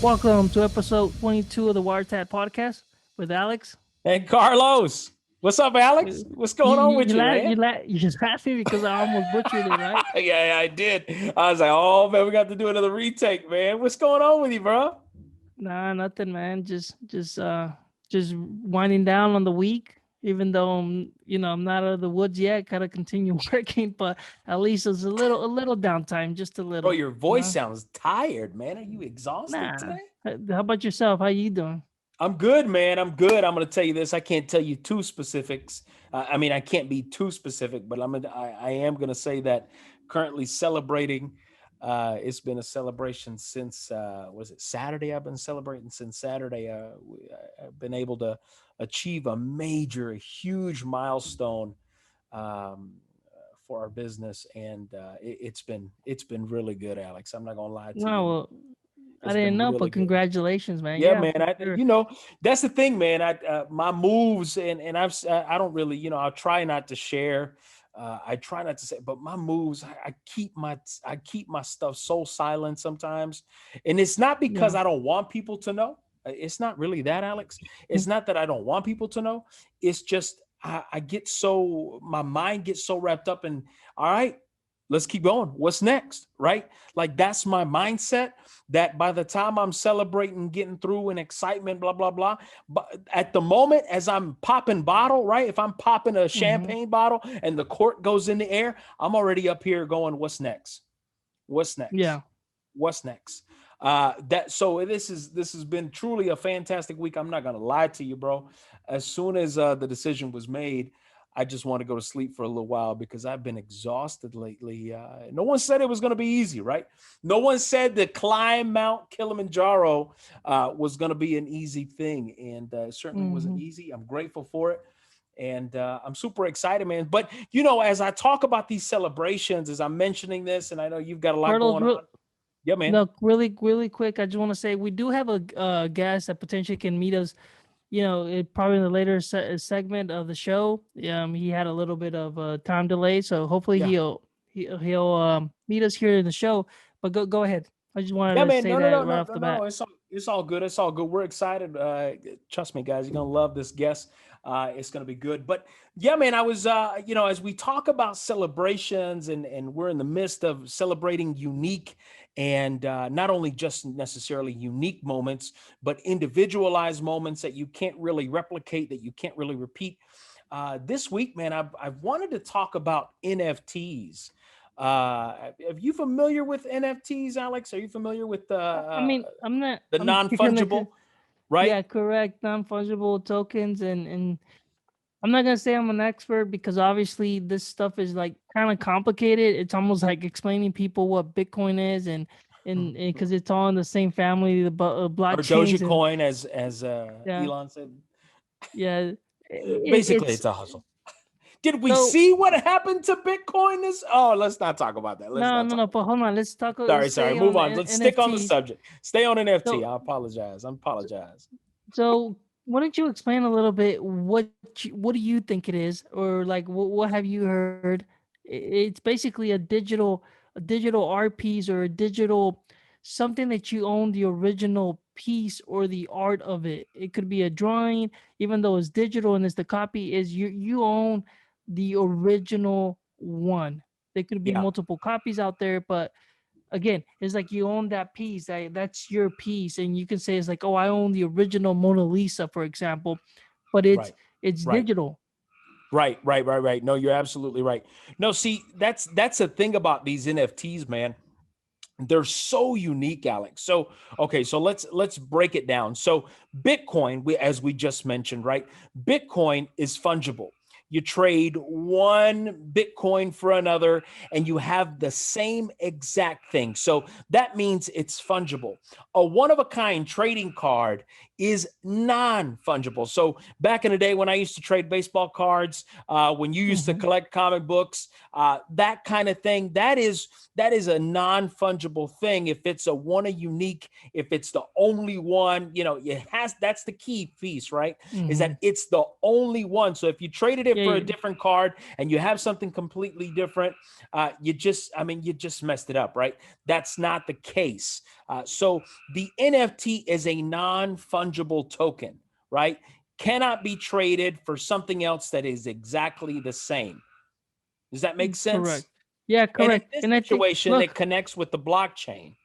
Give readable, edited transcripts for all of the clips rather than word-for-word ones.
Welcome to episode 22 of the Wiretap podcast with Alex. Hey, Carlos. What's up, Alex? You What's going on with you you, la- man? you la- you just laughing because I almost butchered it, right? Yeah, I did. I was like, oh, man, we got to do another retake, man. What's going on with you, bro? Nah, nothing, man. Just winding down on the week. Even though I'm not out of the woods yet, gotta continue working, but at least it's a little downtime, just a Bro, little. your You voice know? sounds tired, man. Are you exhausted Nah. today? How about yourself? How you doing? I'm good, man. I'm good. I'm going to tell you this. I can't tell you too specifics. I can't be too specific, but I am going to say that currently celebrating. It's been a celebration since was it Saturday? I've been celebrating since Saturday. I've been able to achieve a major, huge milestone um, for our business, and it's been really good, Alex. I'm not gonna lie to No, you. well, I It's didn't been know, really but good. congratulations, man. Yeah, Yeah, man. for sure. That's the thing, man. My moves and I don't really, I'll try not to share. I try not to say, but my moves, I keep my stuff so silent sometimes, and it's not because Yeah. I don't want people to know. It's not really that, Alex. It's not that I don't want people to know. It's just I get so my mind gets so wrapped up in. All right, let's keep going. What's next, right? Like that's my mindset that by the time I'm celebrating, getting through and excitement, blah, blah, blah. But at the moment, as I'm popping bottle, right? If I'm popping a hmm champagne bottle and the cork goes in the air, I'm already up here going, what's next? What's next? Yeah. What's next? That so this has been truly a fantastic week. I'm not gonna lie to you, bro. As soon as the decision was made, I just want to go to sleep for a little while because I've been exhausted lately. No one said it was going to be easy, right? No one said the climb Mount Kilimanjaro was going to be an easy thing, and it certainly wasn't hmm easy. I'm grateful for it, and I'm super excited, man. But as I talk about these celebrations, as I'm mentioning this, and I know you've got a lot Carlos, going on. Yeah, man. no, really quick. I just want to say we do have a guest that potentially can meet us. Probably in the later segment of the show. He had a little bit of time delay, so hopefully Yeah. he'll meet us here in the show. But go ahead. I just wanted Yeah, to man. say No, no, that no, right no, off no, the no. bat. It's all good. It's all good. We're excited. Trust me, guys. You're gonna love this guest. It's gonna be good. But yeah, man. I was, as we talk about celebrations, and we're in the midst of celebrating unique and not only just necessarily unique moments, but individualized moments that you can't really replicate, that you can't really repeat. This week, man, I've wanted to talk about NFTs. Are you familiar with NFTs, Alex? Are you familiar with I mean, I'm not. the I'm gonna. non-fungible, right? Yeah, correct. Non-fungible tokens, and I'm not gonna say I'm an expert because obviously this stuff is like kind of complicated. It's almost like explaining people what Bitcoin is, and because it's all in the same family, the Or blockchains, and Dogecoin, as yeah, Elon said. yeah. Basically, It's it's a hustle. Did we so see what happened to Bitcoin? This Oh, let's not talk about that. Let's no, not no, talk no. about But hold on, let's talk. that. Sorry, Let's sorry. stay Move on on. Let's stick on the NFTs. subject. Stay on NFT. So, I apologize. I apologize. so why don't you explain a little bit what do you think it is, or like what have you heard? It's basically a digital art piece or a digital something that you own the original piece or the art of it. It could be a drawing, even though it's digital and it's the copy is you own the original one. There could be Yeah. multiple copies out there, but again, it's like you own that piece. That's your piece, and you can say it's like, oh, I own the original Mona Lisa, for example, but it's Right. it's Right. digital. Right. No, you're absolutely right. No, see, that's the thing about these NFTs, man. They're so unique, Alex. So okay, so let's break it down. So Bitcoin, as we just mentioned, right? Bitcoin is fungible. You trade one Bitcoin for another and you have the same exact thing. So that means it's fungible. A one of a kind trading card is non fungible. So back in the day when I used to trade baseball cards, when you used to hmm collect comic books, that kind of thing, that is a non-fungible thing. If it's a one a unique, if it's the only one, it has, that's the key piece, right? Is that hmm it's the only one. So if you traded it it for a yeah, different card and you have something completely different, you just messed it up, right? That's not the case. So the NFT is a non-fungible token, right? Cannot be traded for something else that is exactly the same. Does that make sense? correct. Yeah, And in correct. this And I think, situation, it look, connects with the blockchain.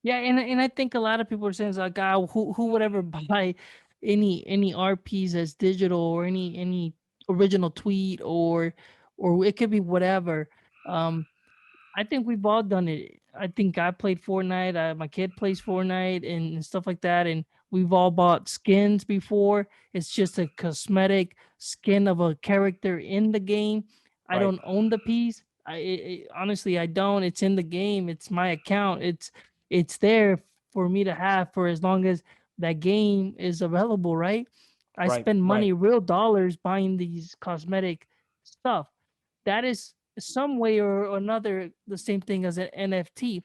yeah, and I think a lot of people are saying it's like, who would ever buy any RPs as digital, or any original tweet, or it could be whatever. Um, I think we've all done it. I think I played Fortnite. My kid plays Fortnite and stuff like that. And we've all bought skins before. It's just a cosmetic skin of a character in the game. I Right, don't own the piece. Honestly, I don't. It's in the game. It's my account. It's there for me to have for as long as that game is available. Right. I right, spend right, money, real dollars, buying these cosmetic stuff. That is some way or another the same thing as an NFT.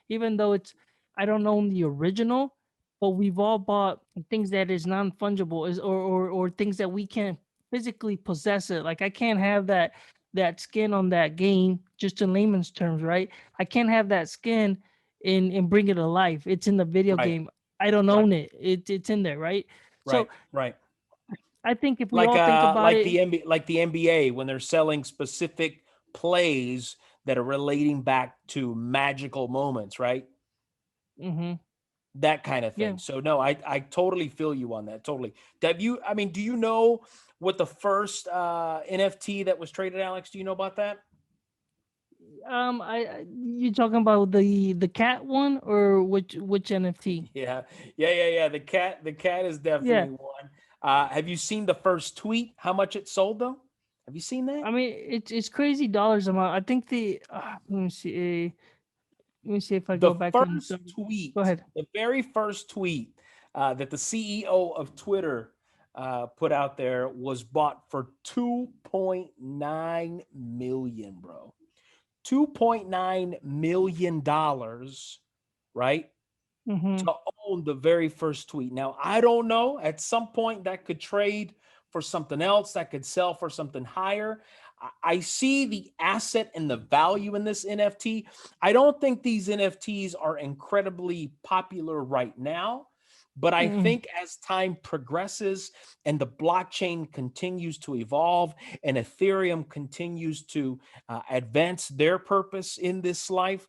Even though it's, I don't own the original, but we've all bought things that is non fungible, is or things that we can't physically possess it. Like I can't have that skin on that game, just in layman's terms, right? I can't have that skin and bring it to life. It's in the video right, game. I don't right, own it. It's in there, right? So right, right. I think if we all think about Like it, the NBA, like the NBA when they're selling specific plays that are relating back to magical moments, right? hmm That kind of yeah. thing. So no, I totally feel you on that. Totally. Have you? I mean, do you know what the first NFT that was traded, Alex? Do you know about that? You talking about the cat one, or which NFT? Yeah, yeah. The cat is Yeah, definitely one. Have you seen the first tweet? How much it sold though? Have you seen that? I mean it's crazy dollars amount. I think let me see if I The go back on. first Go tweet, ahead. the very first tweet that the CEO of Twitter put out there was bought for 2.9 million, bro. 2.9 million dollars, right? Mm-hmm. To own the very first tweet. Now, I don't know. At some point, that could trade for something else, that could sell for something higher. I see the asset and the value in this NFT. I don't think these NFTs are incredibly popular right now, but I Mm-hmm. think as time progresses and the blockchain continues to evolve and Ethereum continues to advance their purpose in this life,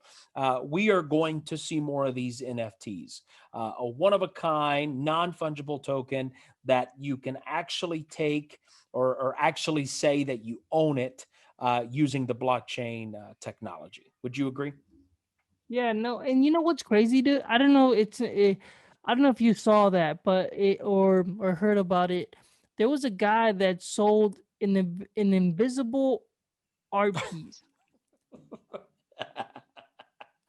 we are going to see more of these NFTs. A one of a kind, non fungible token that you can actually take or actually say that you own it using the blockchain technology. Would you agree? Yeah, no, and you know what's crazy, dude? I don't know. I don't know if you saw that, but or heard about it. There was a guy that sold an invisible art piece.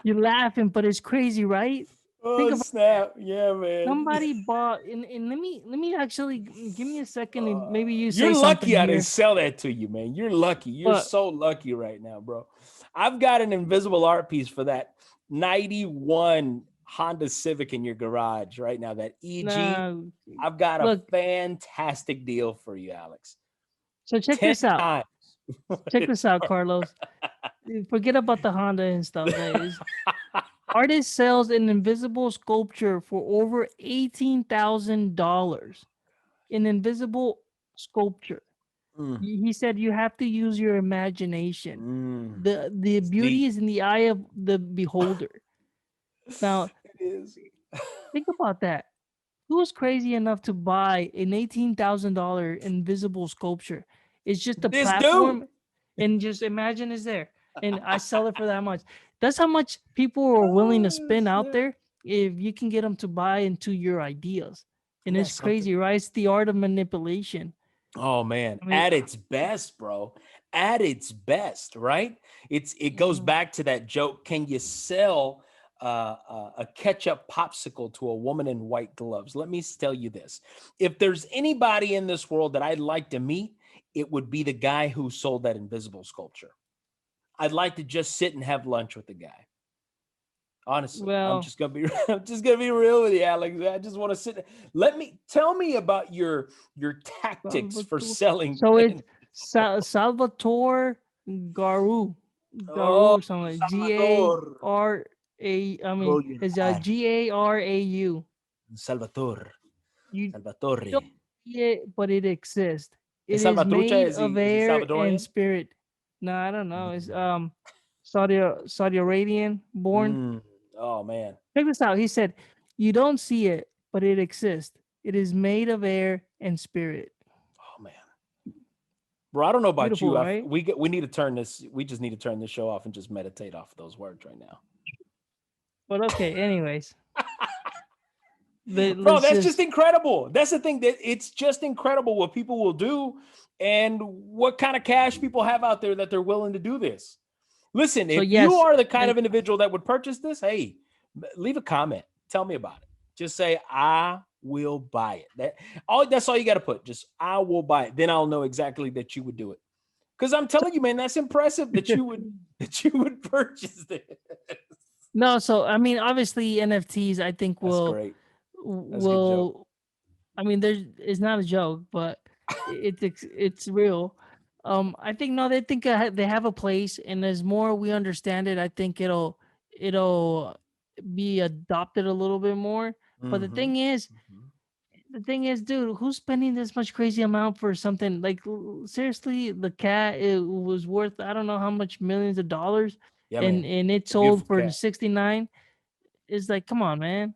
You're laughing, but it's crazy, right? Think Oh about snap! Yeah, man. somebody bought, and let me actually give me a second, and maybe you You're say something lucky I didn't here. sell that to you, man. You're lucky. You're But so lucky right now, bro. I've got an invisible art piece for that 91 Honda Civic in your garage right now. That EG. nah, I've got a look. fantastic deal for you, Alex. So check 10 this out. times. Check this out, Carlos. Forget about the Honda and stuff. Guys. Artist sells an invisible sculpture for over $18,000. An invisible sculpture. Mm, He said you have to use your imagination. mm. The It's beauty deep. is in the eye of the beholder. Now It is. think about that. Who's crazy enough to buy an $18,000 invisible sculpture? It's just a This dude. platform, and just imagine it's there, and I sell it for that much. That's how much people are willing to Oh, spend out snap. there if you can get them to buy into your ideas. Isn't And that it's something? crazy, right? It's the art of manipulation. Oh man, I mean, at its best, bro. At its best, right? It goes mhm. back to that joke. Can you sell a ketchup popsicle to a woman in white gloves? Let me tell you this: if there's anybody in this world that I'd like to meet, it would be the guy who sold that invisible sculpture. I'd like to just sit and have lunch with the guy. Honestly, I'm Well, just gonna be I'm just gonna be real with you, Alex. I just want to sit. Let me tell me about your tactics for Salvatore. selling So it's and Salvatore Garu, oh Garu or something like Salvador G-A-R-A. I mean, roll your it's R G-A-R-A-U. Salvatore You don't Salvatore. see it, but it exists. Is It is Salvatrucha made of is he air and Salvadorian? spirit. No, I don't know. It's Mm. Saudi Arabian born. Mm. Oh man. Check this out. He said, "You don't see it, but it exists. It is made of air and spirit." Oh man. Bro, I don't know about Beautiful, you. right? We need to turn this. We just need to turn this show off and just meditate off of those words right now. But okay, anyways, Bro, let's that's just just incredible. That's the thing, that it's just incredible what people will do and what kind of cash people have out there that they're willing to do this. Listen, so if you yes, are the kind and of individual that would purchase this, hey, leave a comment. Tell me about it. Just say I will buy it. That's all you got to put. Just I will buy it. Then I'll know exactly that you would do it. Because I'm telling you, man, that's impressive that you would that you would purchase this. no, so I mean, obviously NFTs, I think That's great. That's a good joke. will. I mean, there's it's not a joke, but it's real. I think no, they think they have a place, and as more we understand it, I think it'll be adopted a little bit more. But Mm-hmm. Mm-hmm. the thing is, dude, who's spending this much crazy amount for something like seriously? The cat it was worth I don't know how much millions of dollars, Yeah, man. and it It's a sold beautiful for cat. 69. It's like, come on, man.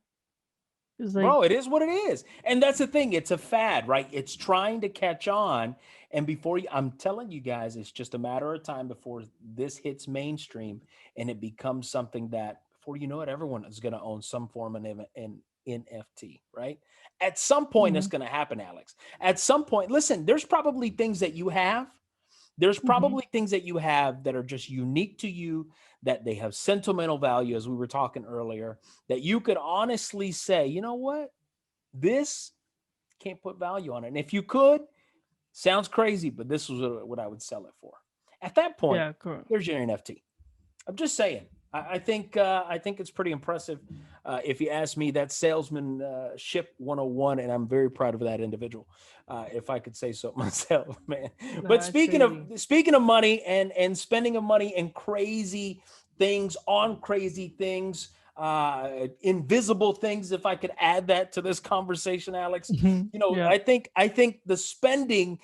It's like, Bro, it is what it is. And that's the thing. It's a fad, right? It's trying to catch on. And before you, I'm telling you guys, it's just a matter of time before this hits mainstream and it becomes something that before you know it, everyone is going to own some form of an NFT, right? At some point, it's hmm going to happen, Alex. At some point, listen, there's probably things that you have. There's hmm probably things that you have that are just unique to you, that they have sentimental value, as we were talking earlier, that you could honestly say, you know what? This can't put value on it. And if you could, sounds crazy, but this was what I would sell it for. At that point, yeah, correct. there's your NFT. I'm just saying. I think it's pretty impressive. If you ask me, that's salesman ship 101, and I'm very proud of that individual. If I could say so myself, man. No, But that's crazy. speaking of money and spending of money and crazy things on crazy things, invisible things. If I could add that to this conversation, Alex, you know, Yeah. I think the spending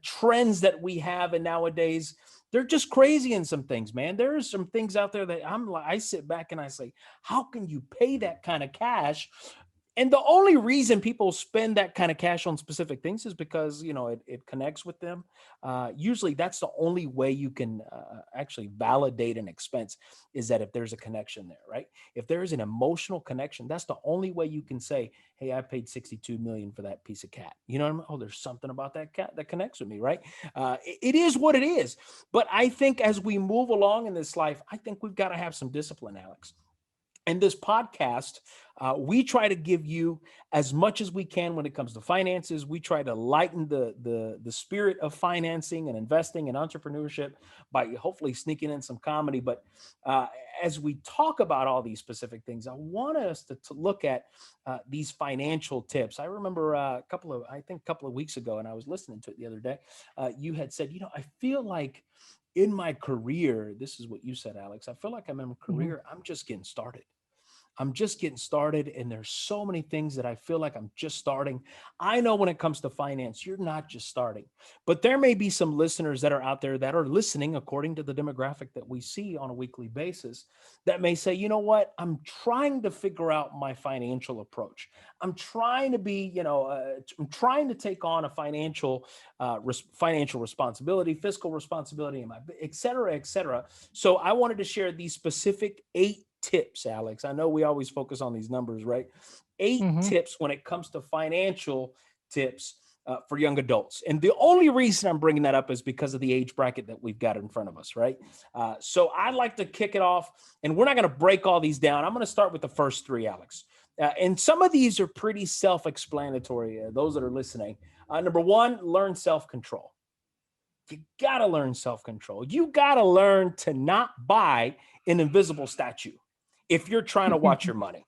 trends that we have and nowadays, they're just crazy in some things, man. There are some things out there that I'm like, I sit back and I say, how can you pay that kind of cash? And the only reason people spend that kind of cash on specific things is because, you know, it connects with them. Usually that's the only way you can actually validate an expense, is that if there's a connection there, right? If there is an emotional connection, that's the only way you can say, hey, I paid 62 million for that piece of cat. You know what I mean? Oh, there's something about that cat that connects with me, right? It is what it is. But I think as we move along in this life, I think we've got to have some discipline, Alex. And this podcast, we try to give you as much as we can when it comes to finances. We try to lighten the spirit of financing and investing and entrepreneurship by hopefully sneaking in some comedy. But uh, as we talk about all these specific things, I want us to look at these financial tips. I remember a couple of weeks ago, and I was listening to it the other day. You had said, you know, I feel like in my career, this is what you said, Alex. I feel like I'm in a hmm career, I'm just getting started. I'm just getting started, and there's so many things that I feel like I'm just starting. I know when it comes to finance, you're not just starting, but there may be some listeners that are out there that are listening according to the demographic that we see on a weekly basis that may say, you know what, I'm trying to figure out my financial approach. I'm trying to be, I'm trying to take on a financial responsibility, fiscal responsibility, and my et cetera, et cetera. So I wanted to share these specific 8 tips, Alex. I know we always focus on these numbers, right? Eight hmm tips when it comes to financial tips for young adults. And the only reason I'm bringing that up is because of the age bracket that we've got in front of us, right? So I'd like to kick it off, and we're not going to break all these down. I'm going to start with the first 3, Alex. And some of these are pretty self-explanatory, those that are listening. Number 1, learn self-control. You got to learn self-control. You got to learn to not buy an invisible statue. if you're trying to watch your money.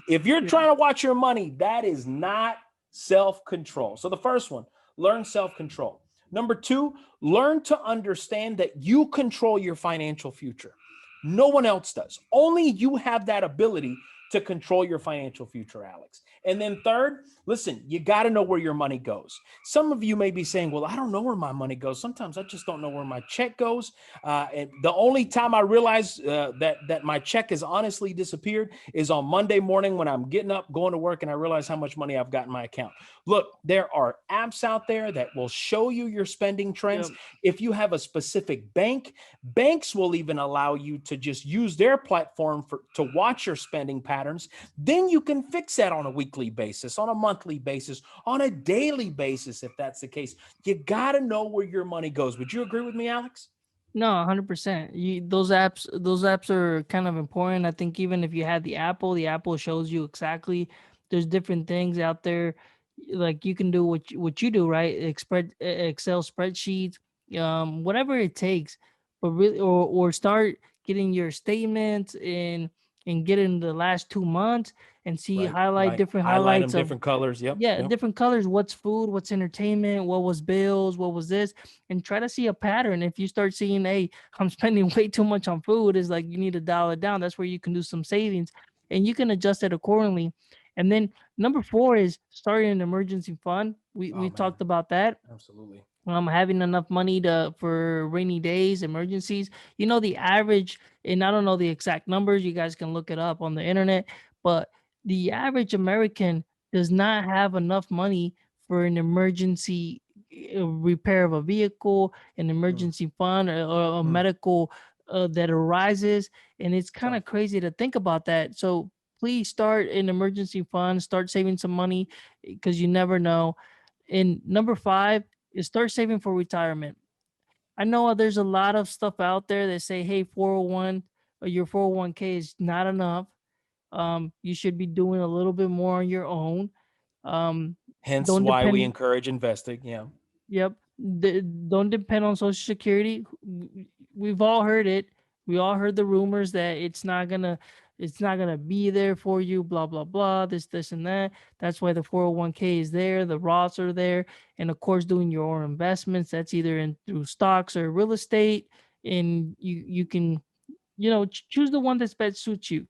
If you're Yeah. trying to watch your money, that is not self control. So, the first one, learn self control. Number two, learn to understand that you control your financial future. No one else does. Only you have that ability to control your financial future, Alex. And then third, listen, you got to know where your money goes. Some of you may be saying, well, I don't know where my money goes. Sometimes I just don't know where my check goes. And the only time I realize that my check has honestly disappeared is on Monday morning when I'm getting up, going to work, and I realize how much money I've got in my account. Look, there are apps out there that will show you your spending trends. Yep. If you have a specific bank, banks will even allow you to just use their platform to watch your spending patterns. Then you can fix that on a weekly basis, on a monthly basis, on a daily basis, if that's the case. You got to know where your money goes. Would you agree with me, Alex? No, 100%. Those apps are kind of important. I think even if you had the Apple shows you exactly there's different things out there. Like you can do what you do, right? Excel spreadsheets, whatever it takes. But really, or start getting your statements and getting the last 2 months and see Right, highlight right. different Highlight them highlights of, different colors. Yep, yeah, yep. different colors. What's food, what's entertainment, what was bills, what was this, and try to see a pattern. If you start seeing, hey, I'm spending way too much on food, is like you need to dial it down. That's where you can do some savings and you can adjust it accordingly. And then number four is starting an emergency fund. We Oh man, talked about that. absolutely. Having enough money to for rainy days, emergencies. You know the average, and I don't know the exact numbers. You guys can look it up on the internet, but the average American does not have enough money for an emergency repair of a vehicle, an Mm, emergency fund, or a mm, medical that arises, and it's kind of tough. crazy to think about that. So please start an emergency fund, start saving some money because you never know. And number five is start saving for retirement. I know there's a lot of stuff out there that say, hey, 401 or your 401k is not enough. You should be doing a little bit more on your own. Um, Hence don't why we depend. encourage investing. Yeah. Yep. Don't depend on Social Security. We've all heard it. We all heard the rumors that it's not gonna be there for you. Blah blah blah. This and that. That's why the 401k is there. The Roths are there, and of course, doing your own investments. That's either in through stocks or real estate, and you can choose the one that's best suits you.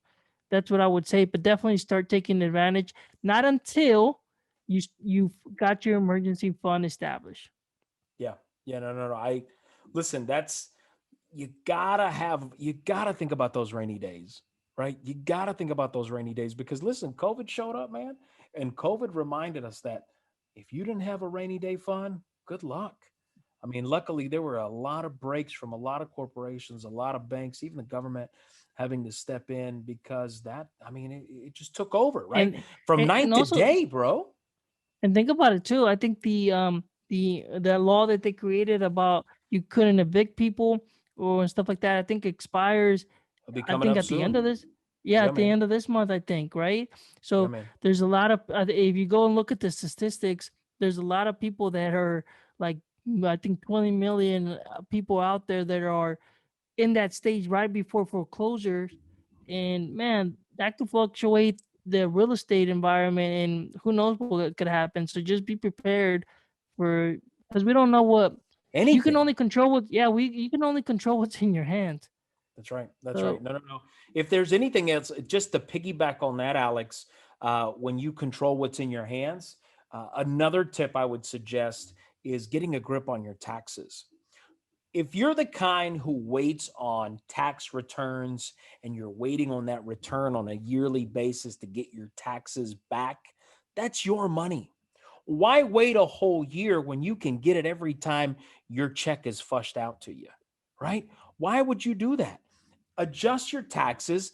That's what I would say. But definitely start taking advantage. Not until you've got your emergency fund established. Yeah. Yeah. No, no, no. I listen, that's you gotta think about those rainy days, right? You gotta think about those rainy days because listen, COVID showed up, man. And COVID reminded us that if you didn't have a rainy day fund, good luck. I mean, luckily there were a lot of breaks from a lot of corporations, a lot of banks, even the government having to step in because I mean, it just took over, right? and From and night to also, day, bro. and think about it too. I think the law that they created about you couldn't evict people or stuff like that, I think expires. It'll be I coming think up at the end soon. of this, yeah, Yeah, at the man. end of this month, I think, right? Yeah, So man. there's a lot of if you go and look at the statistics, there's a lot of people that are like I think 20 million people out there that are in that stage right before foreclosure. And man, that could fluctuate the real estate environment, and who knows what could happen. So just be prepared for, because we don't know what you can Anything. only control. What Yeah, we you can only control what's in your hands. That's right. That's right. So No, no, no. If there's anything else, just to piggyback on that, Alex, when you control what's in your hands, another tip I would suggest is getting a grip on your taxes. If you're the kind who waits on tax returns and you're waiting on that return on a yearly basis to get your taxes back, that's your money. Why wait a whole year when you can get it every time your check is flushed out to you? Right? Why would you do that? Adjust your taxes,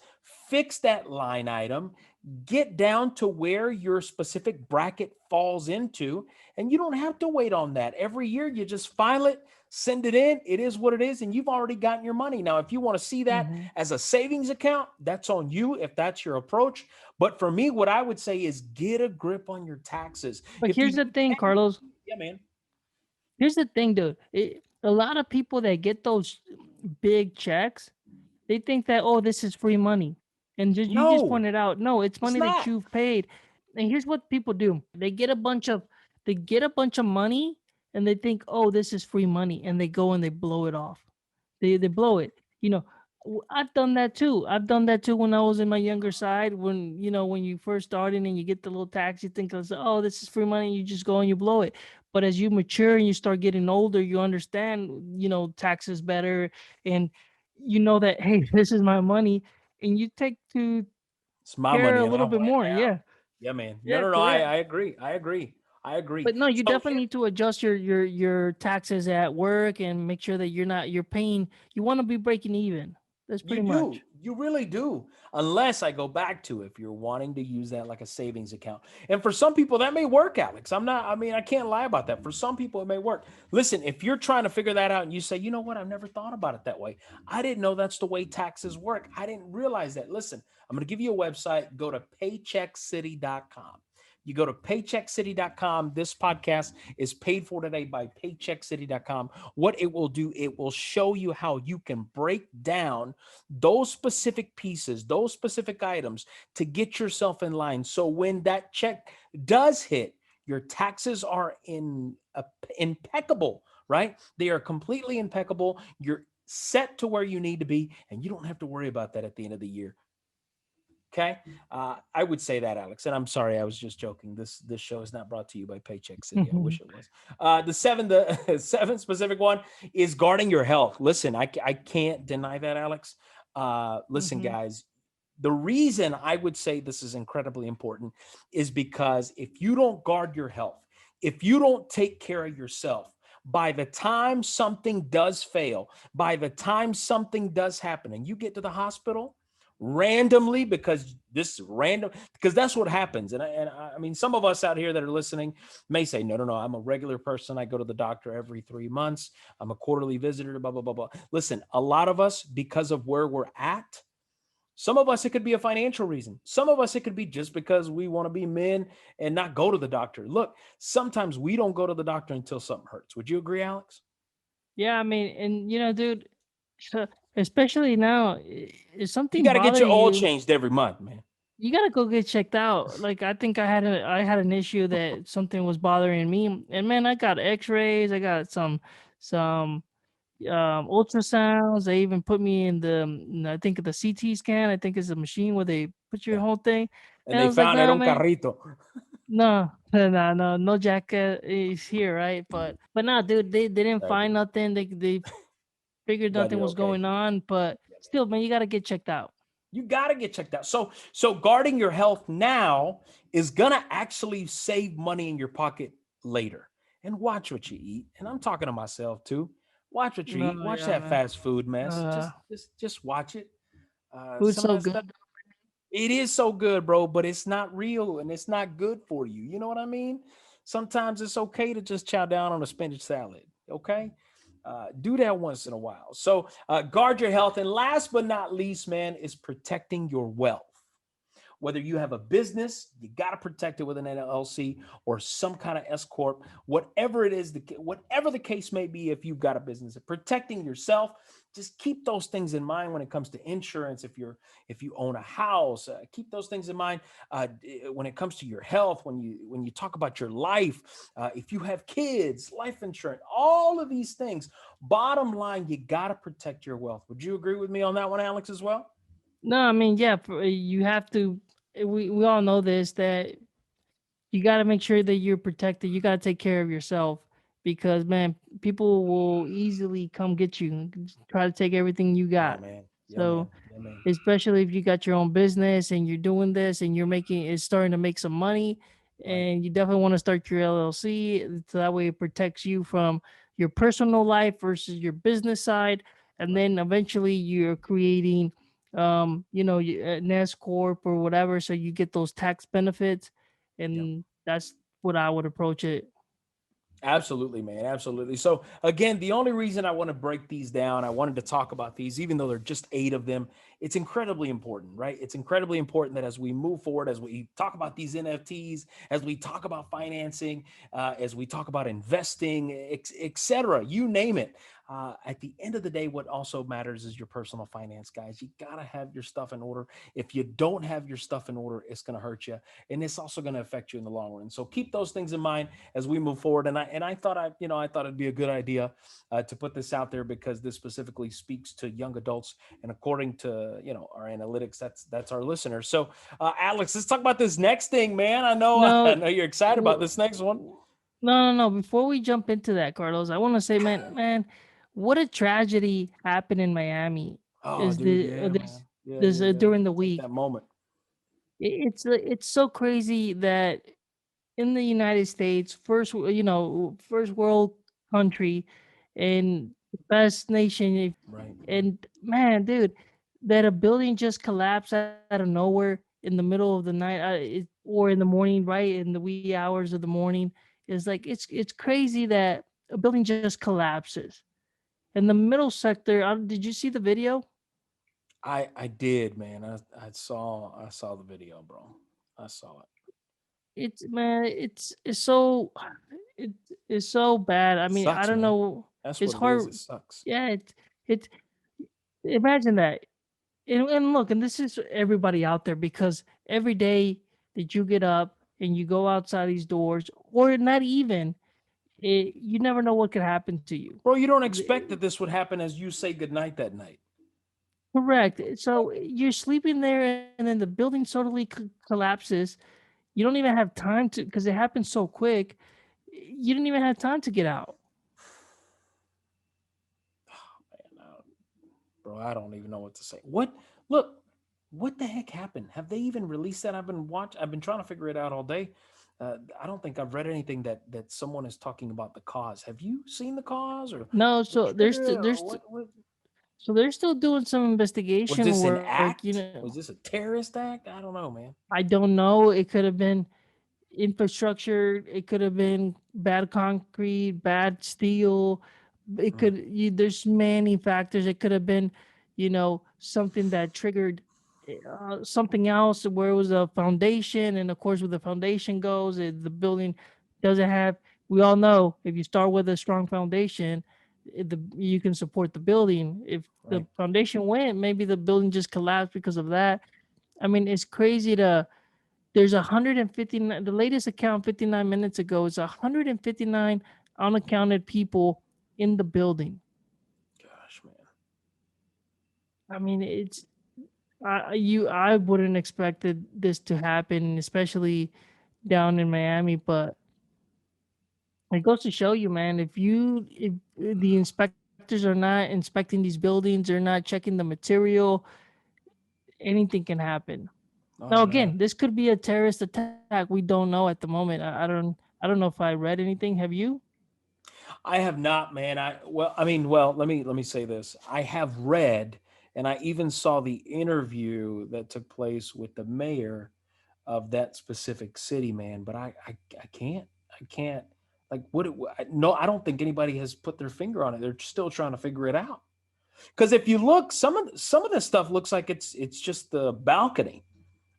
fix that line item, get down to where your specific bracket falls into, and you don't have to wait on that. Every year, you just file it, send it in. It is what it is, and you've already gotten your money. Now, if you want to see that mhm. as a savings account, that's on you if that's your approach. But for me, what I would say is get a grip on your taxes. But If you here's the thing, Carlos. yeah, man. Here's the thing, dude. A lot of people that get those big checks, they think that, oh, this is free money. And just you just No, pointed out, no, it's it's money that not. you've paid. And here's what people do. They get a bunch of money and they think, "Oh, this is free money." And they go and they blow it off. They blow it. You know, I've done that too. I've done that too when I was in my younger side. When when you first started and you get the little tax, you think, "Oh, this is free money." You just go and you blow it. But as you mature and you start getting older, you understand, taxes better, and you know that, hey, this is my money, and you take to It's my care money a and I little bit want it more. now. Yeah, Yeah, man. No, yeah, no, no. I, correct. I agree. I agree. I agree. But no, you So definitely need to adjust your taxes at work and make sure that you're paying. You want to be breaking even. That's you pretty do. much. You really do. Unless I go back to if you're wanting to use that like a savings account. And for some people that may work, Alex. I mean, I can't lie about that. For some people it may work. Listen, if you're trying to figure that out and you say, "You know what? I've never thought about it that way. I didn't know that's the way taxes work. I didn't realize that." Listen, I'm going to give you a website. Go to paycheckcity.com. You go to paycheckcity.com. This podcast is paid for today by paycheckcity.com. What it will do, it will show you how you can break down those specific pieces, those specific items to get yourself in line. So when that check does hit, your taxes are impeccable, right? They are completely impeccable. You're set to where you need to be, and you don't have to worry about that at the end of the year. Okay, I would say that, Alex. And I'm sorry, I was just joking. This show is not brought to you by Paycheck City. I wish it was. The seventh specific one is guarding your health. Listen, I can't deny that, Alex. Listen, Hmm. guys. The reason I would say this is incredibly important is because if you don't guard your health, if you don't take care of yourself, by the time something does fail, by the time something does happen, and you get to the hospital randomly because this random because that's what happens. And I mean, some of us out here that are listening may say, no, no, no, I'm a regular person. I go to the doctor every 3 months. I'm a quarterly visitor, blah, blah, blah, blah. Listen, a lot of us, because of where we're at, some of us, it could be a financial reason. Some of us, it could be just because we want to be men and not go to the doctor. Look, sometimes we don't go to the doctor until something hurts. Would you agree, Alex? Yeah, I mean, and dude, so- especially now, if You something got to get your bothering oil you, changed every month, man. you gotta go get checked out. Like I think I had an issue that something was bothering me, and man, I got X-rays, I got some ultrasounds. They even put me in I think the CT scan. I think it's a machine where they put your Yeah. whole thing. And And I they was like, found era nah, un man, carrito. no, no Jack is here, right? But no, dude, they didn't Sorry, find dude. nothing. They figured Glad nothing you're was okay. going on, but Yeah, man. still, man, you gotta get checked out. You got to get checked out. So guarding your health now is going to actually save money in your pocket later. And watch what you eat. And I'm talking to myself too. Watch what you No, eat. Watch yeah, that man. fast food mess. Uh, Just watch it. Food's Some of so that good. stuff, it is so good, bro, but it's not real and it's not good for you. You know what I mean? Sometimes it's okay to just chow down on a spinach salad. Okay. Do that once in a while. So guard your health. And last but not least, man, is protecting your wealth. Whether you have a business, you got to protect it with an LLC or some kind of S corp, whatever it is, whatever the case may be. If you've got a business, protecting yourself, just keep those things in mind when it comes to insurance. If you own a house, keep those things in mind when it comes to your health. When you talk about your life, if you have kids, life insurance, all of these things. Bottom line, you got to protect your wealth. Would you agree with me on that one, Alex, as well? No, I mean, yeah, you have to. We all know this, that you got to make sure that you're protected. You got to take care of yourself because, man, people will easily come get you and try to take everything you Yeah, got. man. Yeah, man. So, Yeah, man. especially if you got your own business and you're doing this and it's starting to make some money, Right. and you definitely want to start your LLC, so that way it protects you from your personal life versus your business side. And Right. then eventually you're creating an S corp or whatever, so you get those tax benefits. Yeah. And that's what I would approach it. Absolutely, man. Absolutely. So again, the only reason I want to break these down, I wanted to talk about these, even though there are just eight of them. It's incredibly important, right? It's incredibly important that as we move forward, as we talk about these NFTs, as we talk about financing, as we talk about investing, etc., you name it. At the end of the day, what also matters is your personal finance, guys. You got to have your stuff in order. If you don't have your stuff in order, it's going to hurt you. And it's also going to affect you in the long run. So keep those things in mind as we move forward. And I thought I thought it'd be a good idea to put this out there because this specifically speaks to young adults. And according to, our analytics, that's our listeners. So Alex, let's talk about this next thing, man. I know, I No, know you're excited about w- this next one. no, no, no. Before we jump into that, Carlos, I want to say, man, what a tragedy happened in Miami. Oh, Is dude. the Yeah, man. this Yeah, this yeah, yeah. during the Take week? that moment. It's so crazy that in the United States, first world country, and the best nation, Right, right. and man, dude, that a building just collapsed out of nowhere in the middle of the night, or in the morning, right in the wee hours of the morning, is like it's crazy that a building just collapses in the middle sector. Did you see the video? I did, man. I saw the video, bro. I saw it. It's man, it's so it it's so bad. I mean, I Sucks, don't man. know. That's It's what it is. hard. It sucks. Yeah, it imagine that. And look, and this is everybody out there, because every day that you get up and you go outside these doors, or not even, you never know what could happen to you. Bro, you don't expect The- that this would happen as you say goodnight that night. Correct. So you're sleeping there, and then the building totally collapses. You don't even have time to, because it happens so quick. You didn't even have time to get out. Man, bro, I don't even know what to say. Look, what the heck happened? Have they even released that? I've been trying to figure it out all day. I don't think I've read anything that someone is talking about the cause. Have you seen the cause or No, what so triggered it or what they're still doing some was investigation this an work. act? Was this a terrorist act? I don't know, man. I don't know. It could have been infrastructure. It could have been bad concrete, bad steel. Mm, There's many factors. It could have been, something that triggered something else, where it was a foundation. And of course, where the foundation goes, the building doesn't have, we all know, if you start with a strong foundation, you can support the building. If the right. foundation went, maybe the building just collapsed because of that. I mean, it's crazy to, there's 159, the latest account 59 minutes ago is 159 unaccounted people in the building. Gosh, man. I mean, I wouldn't expected this to happen, especially down in Miami, but it goes to show you, man, if the inspectors are not inspecting these buildings, they're not checking the material, anything can happen. Oh Now, man. again, this could be a terrorist attack. We don't know at the moment. I don't know if I read anything. Have you? I have not, man. Let me say this. I have read and I even saw the interview that took place with the mayor of that specific city, man, but I can't. I can't like no, I don't think anybody has put their finger on it. They're still trying to figure it out. Cuz if you look, some of this stuff looks like it's just the balcony,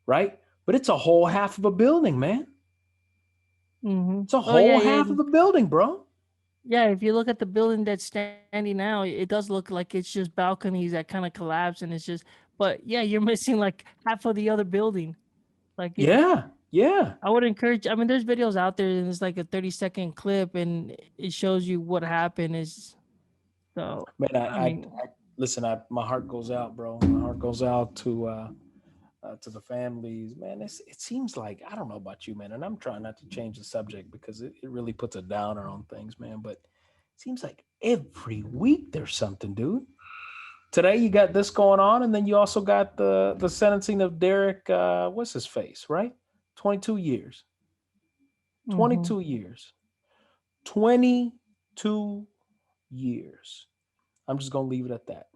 right? But it's a whole half of a building, man. Mm-hmm. It's a Oh yeah, whole half of yeah, a building, bro. yeah. If you look at the building that's standing now, it does look like it's just balconies that kind of collapse, and it's just. But yeah, you're missing like half of the other building. Like Yeah. Yeah. I would encourage. I mean, there's videos out there, and it's like a 30-second clip, and it shows you what happened. Is so. Man, I mean, I listen. My heart goes out, bro. My heart goes out to the families, man. It seems like I don't know about you, man, and I'm trying not to change the subject because it really puts a downer on things, man. But it seems like every week there's something, dude. Today you got this going on, and then you also got the sentencing of Derek. What's his face, right? 22 years. Twenty mm-hmm. two years. 22 years. I'm just gonna leave it at that.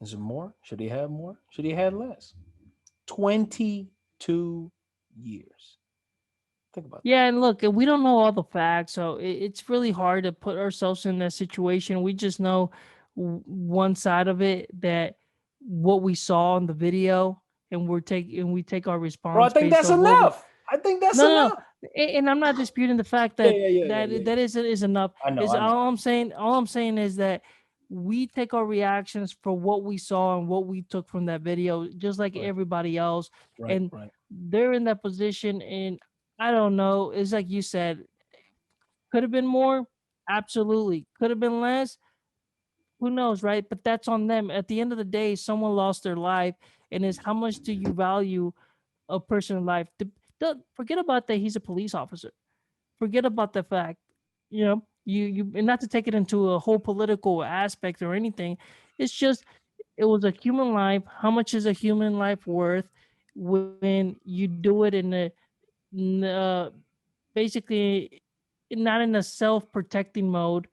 Is it more? Should he have more? Should he have less? 22 years. Think about that. Yeah, and look, we don't know all the facts, so it's really hard to put ourselves in that situation. We just know one side of it, that what we saw in the video, and we take our Bro, I response think based that's off what we. enough. I think that's No, no, no. enough. And I'm not disputing the fact Yeah, that yeah, yeah, yeah, yeah, that yeah. is enough. Is I know. all I'm saying. All I'm saying is that we take our reactions for what we saw and what we took from that video, just like Right, everybody else. right, And right. they're in that position, and I don't know. It's like you said, could have been more. Absolutely, could have been less. Who knows, right? But that's on them. At the end of the day, someone lost their life, and is how much do you value a person's life? Forget about that. He's a police officer. Forget about the fact, you and not to take it into a whole political aspect or anything. It's just it was a human life. How much is a human life worth when you do it in a basically not in a self-protecting mode?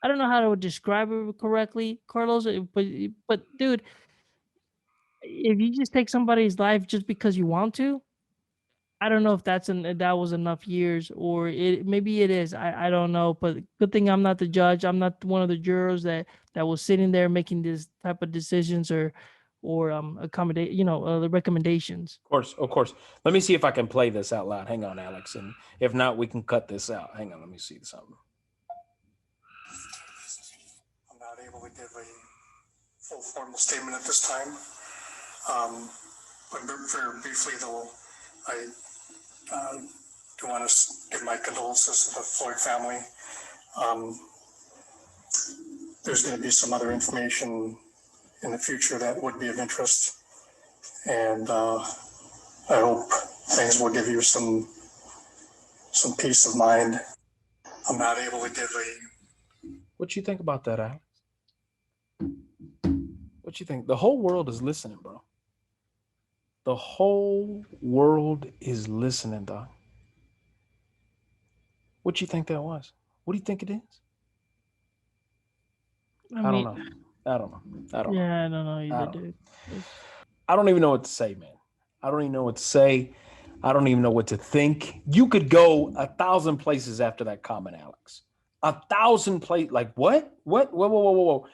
I don't know how to describe it correctly, Carlos, but dude, if you just take somebody's life just because you want to, I don't know if that was enough years, or it maybe it is. I don't know, but good thing I'm not the judge. I'm not one of the jurors that was sitting there making this type of decisions or accommodate, the recommendations. Of course, of course. Let me see if I can play this out loud. Hang on, Alex, and if not, we can cut this out. Hang on, let me see something. I'm not able to give a full formal statement at this time. Um, but very briefly, though, I do want to give my condolences to the Floyd family. Um, there's going to be some other information in the future that would be of interest, and I hope things will give you some peace of mind. I'm not able to give a. What you think about that, Alex? What you think? The whole world is listening, bro. The whole world is listening, dog. What you think that was? What do you think it is? I I don't mean, know. I don't know. I don't know. yeah, I don't know I either, don't know. dude. It's, I don't even know what to say, man. I don't even know what to say. I don't even know what to think. You could go 1,000 places after that comment, Alex. 1,000 places. Like what? What? Whoa, whoa, whoa, whoa, whoa.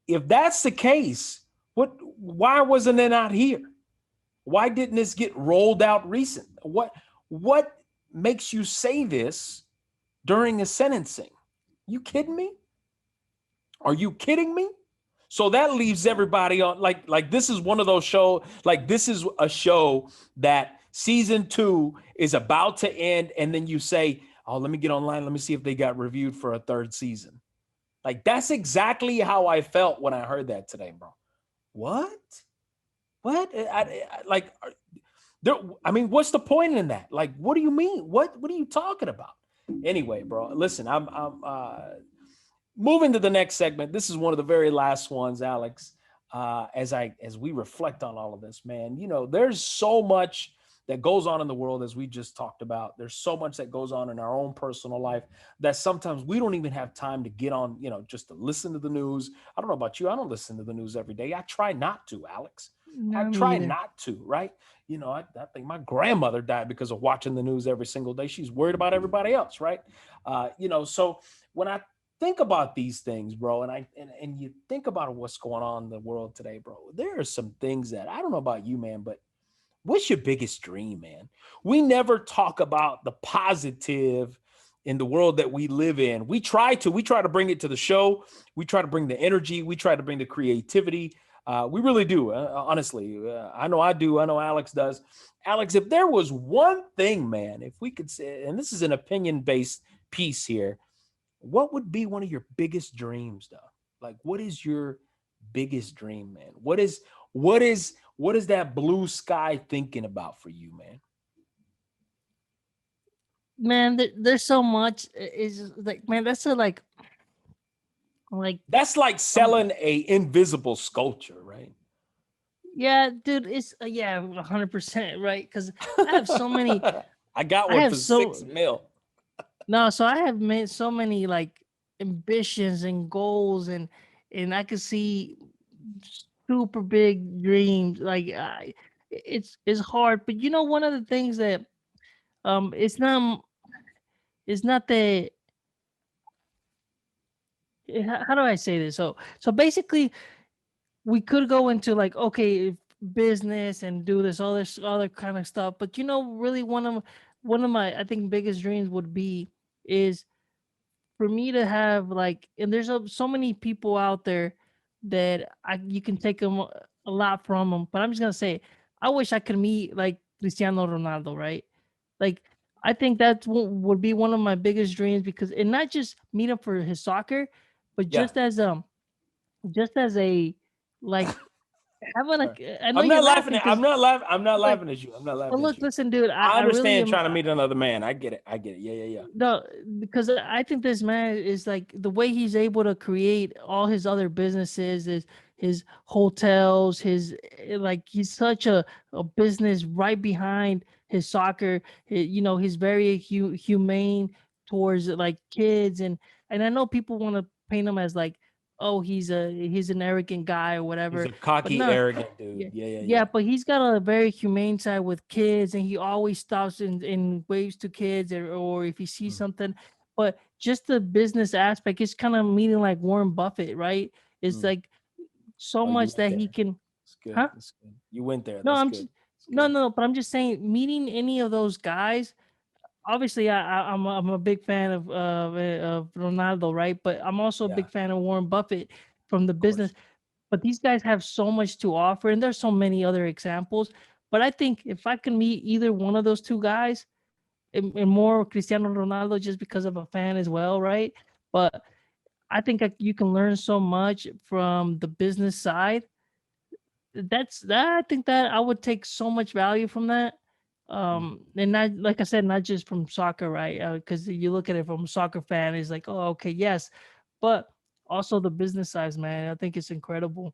If that's the case, what? Why wasn't it out here? Why didn't this get rolled out recent? What makes you say this during a sentencing? You kidding me? Are you kidding me? So that leaves everybody on like this is one of those shows, like this is a show that season 2 is about to end, and then you say, "Oh, let me get online, let me see if they got reviewed for a third season." Like that's exactly how I felt when I heard that today, bro. What? What? Like there, I mean, what's the point in that? Like, what do you mean? What are you talking about? Anyway, bro, listen, I'm moving to the next segment. This is one of the very last ones, Alex. As we reflect on all of this, man, there's so much that goes on in the world, as we just talked about. There's so much that goes on in our own personal life that sometimes we don't even have time to get on, just to listen to the news. I don't know about you. I don't listen to the news every day. I try not to, Alex. I not me try either. not to, right? I think my grandmother died because of watching the news every single day. She's worried about everybody else, right? So when I think about these things, bro, and you think about what's going on in the world today, bro, there are some things that I don't know about you, man, but what's your biggest dream, man? We never talk about the positive in the world that we live in. We try to bring it to the show. We try to bring the energy. We try to bring the creativity. We really do, honestly. I know I do. I know Alex does. Alex, if there was one thing, man, if we could say, and this is an opinion based piece here, what would be one of your biggest dreams, though? Like, what is your biggest dream, man? What is that blue sky thinking about for you, man? Man, there's so much. Is like, man, that's a like That's like um selling a invisible sculpture, right? yeah, dude, it's yeah, 100% right. Because I have so many. I got I one have for six so mil. no, so I have made so many like ambitions and goals, and I could see super big dreams. Like it's hard, but one of the things that it's not the how do I say this? So basically, we could go into like, okay, business and do this all this other kind of stuff, but really one of one of my, I think, biggest dreams would be is for me to have like, and there's so many people out there that you can take them a lot from them, but I'm just gonna say, I wish I could meet like Cristiano Ronaldo, right? Like, I think that would be one of my biggest dreams, because, and not just meet him for his soccer, but Yeah. just as a, like, having Right. I know you're laughing I'm because, not laughing. I'm not like, laughing at you. I'm not but laughing at look, you. listen, dude, I I really understand am. trying to meet another man. I get it. I get it. Yeah, yeah, yeah. No, because I think this man is like, the way he's able to create all his other businesses, is his hotels, his, like, he's such a business right behind his soccer. He's very humane towards like kids, and I know people want to paint him as like, oh, he's an arrogant guy or He's whatever, a but cocky, no. arrogant dude. Yeah, Yeah, yeah, yeah, yeah. but he's got a very humane side with kids, and he always stops and waves to kids, or if he sees Mm. something. But just the business aspect is kind of meeting like Warren Buffett, right? It's Mm. like so Oh, you much went that he there. can, That's good. huh? That's good. You went there. No, That's I'm good. just That's no, good. no, but I'm just saying, meeting any of those guys. Obviously, I'm a big fan of Ronaldo, right? But I'm also a Yeah, big fan of Warren Buffett from the of course. business. But these guys have so much to offer, and there's so many other examples. But I think if I can meet either one of those two guys, and more Cristiano Ronaldo, just because of a fan as well, right? But I think you can learn so much from the business side. That's that. I think that I would take so much value from that. Mm. And not, like I said, not just from soccer, right? Because you look at it from a soccer fan, it's like, oh, okay, yes, but also the business sides, man. I think it's incredible.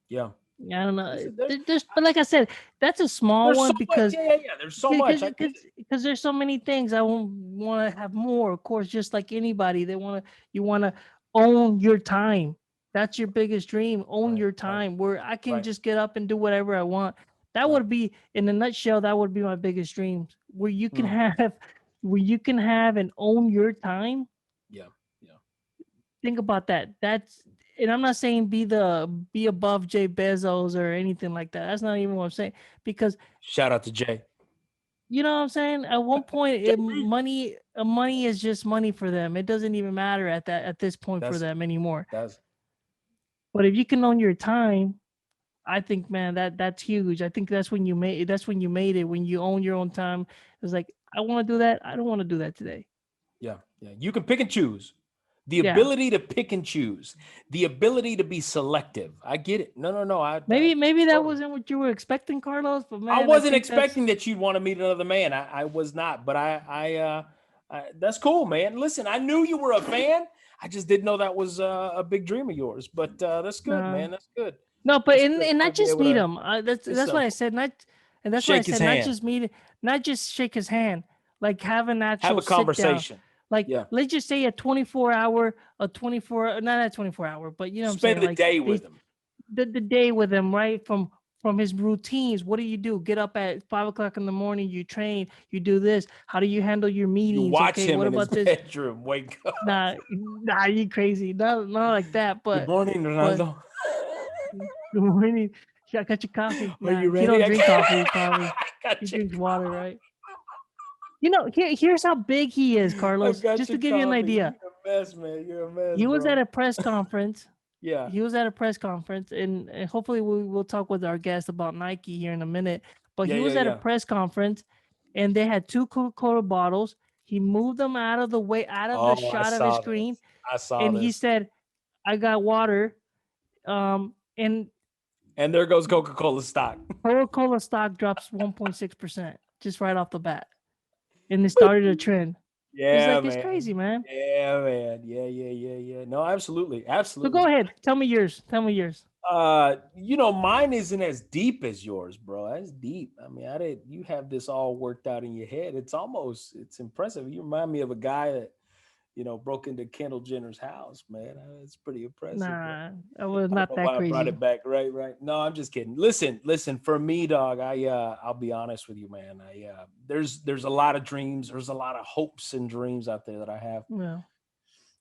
Yeah. Yeah, I don't know. Listen, there's But like I said, that's a small there's so one, much. because Yeah, yeah, yeah. There's so much. I get it. because there's so many things I want to have more. Of course, just like anybody, you want to own your time. That's your biggest dream. Own Right, your right, time, where I can right, just get up and do whatever I want. That right. would be, in a nutshell, that would be my biggest dreams. Where you can Mm. have, where you can have and own your time. Yeah, yeah. Think about that. And I'm not saying be above Jay Bezos or anything like that. That's not even what I'm saying, because Shout out to Jay. you know what I'm saying. At one point, Jay money is just money for them. It doesn't even matter at this point for That's them anymore. that's But if you can own your time, I think, man, that's huge. I think that's when you made it, when you own your own time. It's like, I want to do that. I don't want to do that today. yeah, yeah. You can pick and choose. The Yeah. ability to pick and choose, the ability to be selective. I get it. No, no, no. Maybe that Totally. wasn't what you were expecting, Carlos, but I man, I wasn't think that's expecting that you'd want to meet another man. I was not, but that's cool, man. Listen, I knew you were a fan. I just didn't know that was a big dream of yours. But that's good, uh man. That's good. no, but That's good. and To not be just able meet to him. That's what listen, I said. That's what I shake his said. Not hand, just meet, not just shake his hand. Like, have an have actual a sit down. conversation. Like, Yeah, let's just say a 24, not a 24 hour, but you know what I'm spend saying. the Like, day they with him. the day with him, right? From his routines. What do you do? Get up at 5 o'clock in the morning. You train. You do this. How do you handle your You meetings? watch Okay, him what in his about this? bedroom. Wake up. Nah, you crazy. Not like that. Good But morning, but Ronaldo. good morning. Yeah, I got your coffee. Are Nah, you he ready? don't I drink coffee. Probably he got you. drinks water, right? Here's how big he is, I Carlos. got Just to your give you an coffee. idea. You're a mess, man. You're a mess, He was at bro. a press conference. Yeah. He was at a press conference, and hopefully we'll talk with our guest about Nike here in a minute. But Yeah, he yeah, was at a yeah. press conference, and they had two Coca-Cola bottles. He moved them out of the way, out of the Oh, I shot of his saw screen, this. I saw and he this. said, "I got water." And And there goes Coca-Cola stock. Coca-Cola stock drops 1.6% just right off the bat, and it started a trend. It's Yeah, like, it's man. crazy, man. Yeah, man. Yeah, yeah, yeah, yeah. No, absolutely. So go Absolutely. ahead, tell me yours. Tell me yours. Mine isn't as deep as yours, bro. That's deep. I mean, I didn't you have this all worked out in your head. It's impressive. You remind me of a guy that, broke into Kendall Jenner's house, man. It's pretty impressive, bro. Nah, I was I don't not know that why I brought crazy. it back. Right, right. No, I'm just kidding. Listen. For me, dog, I'll be honest with you, man. There's a lot of dreams. There's a lot of hopes and dreams out there that I have. Well,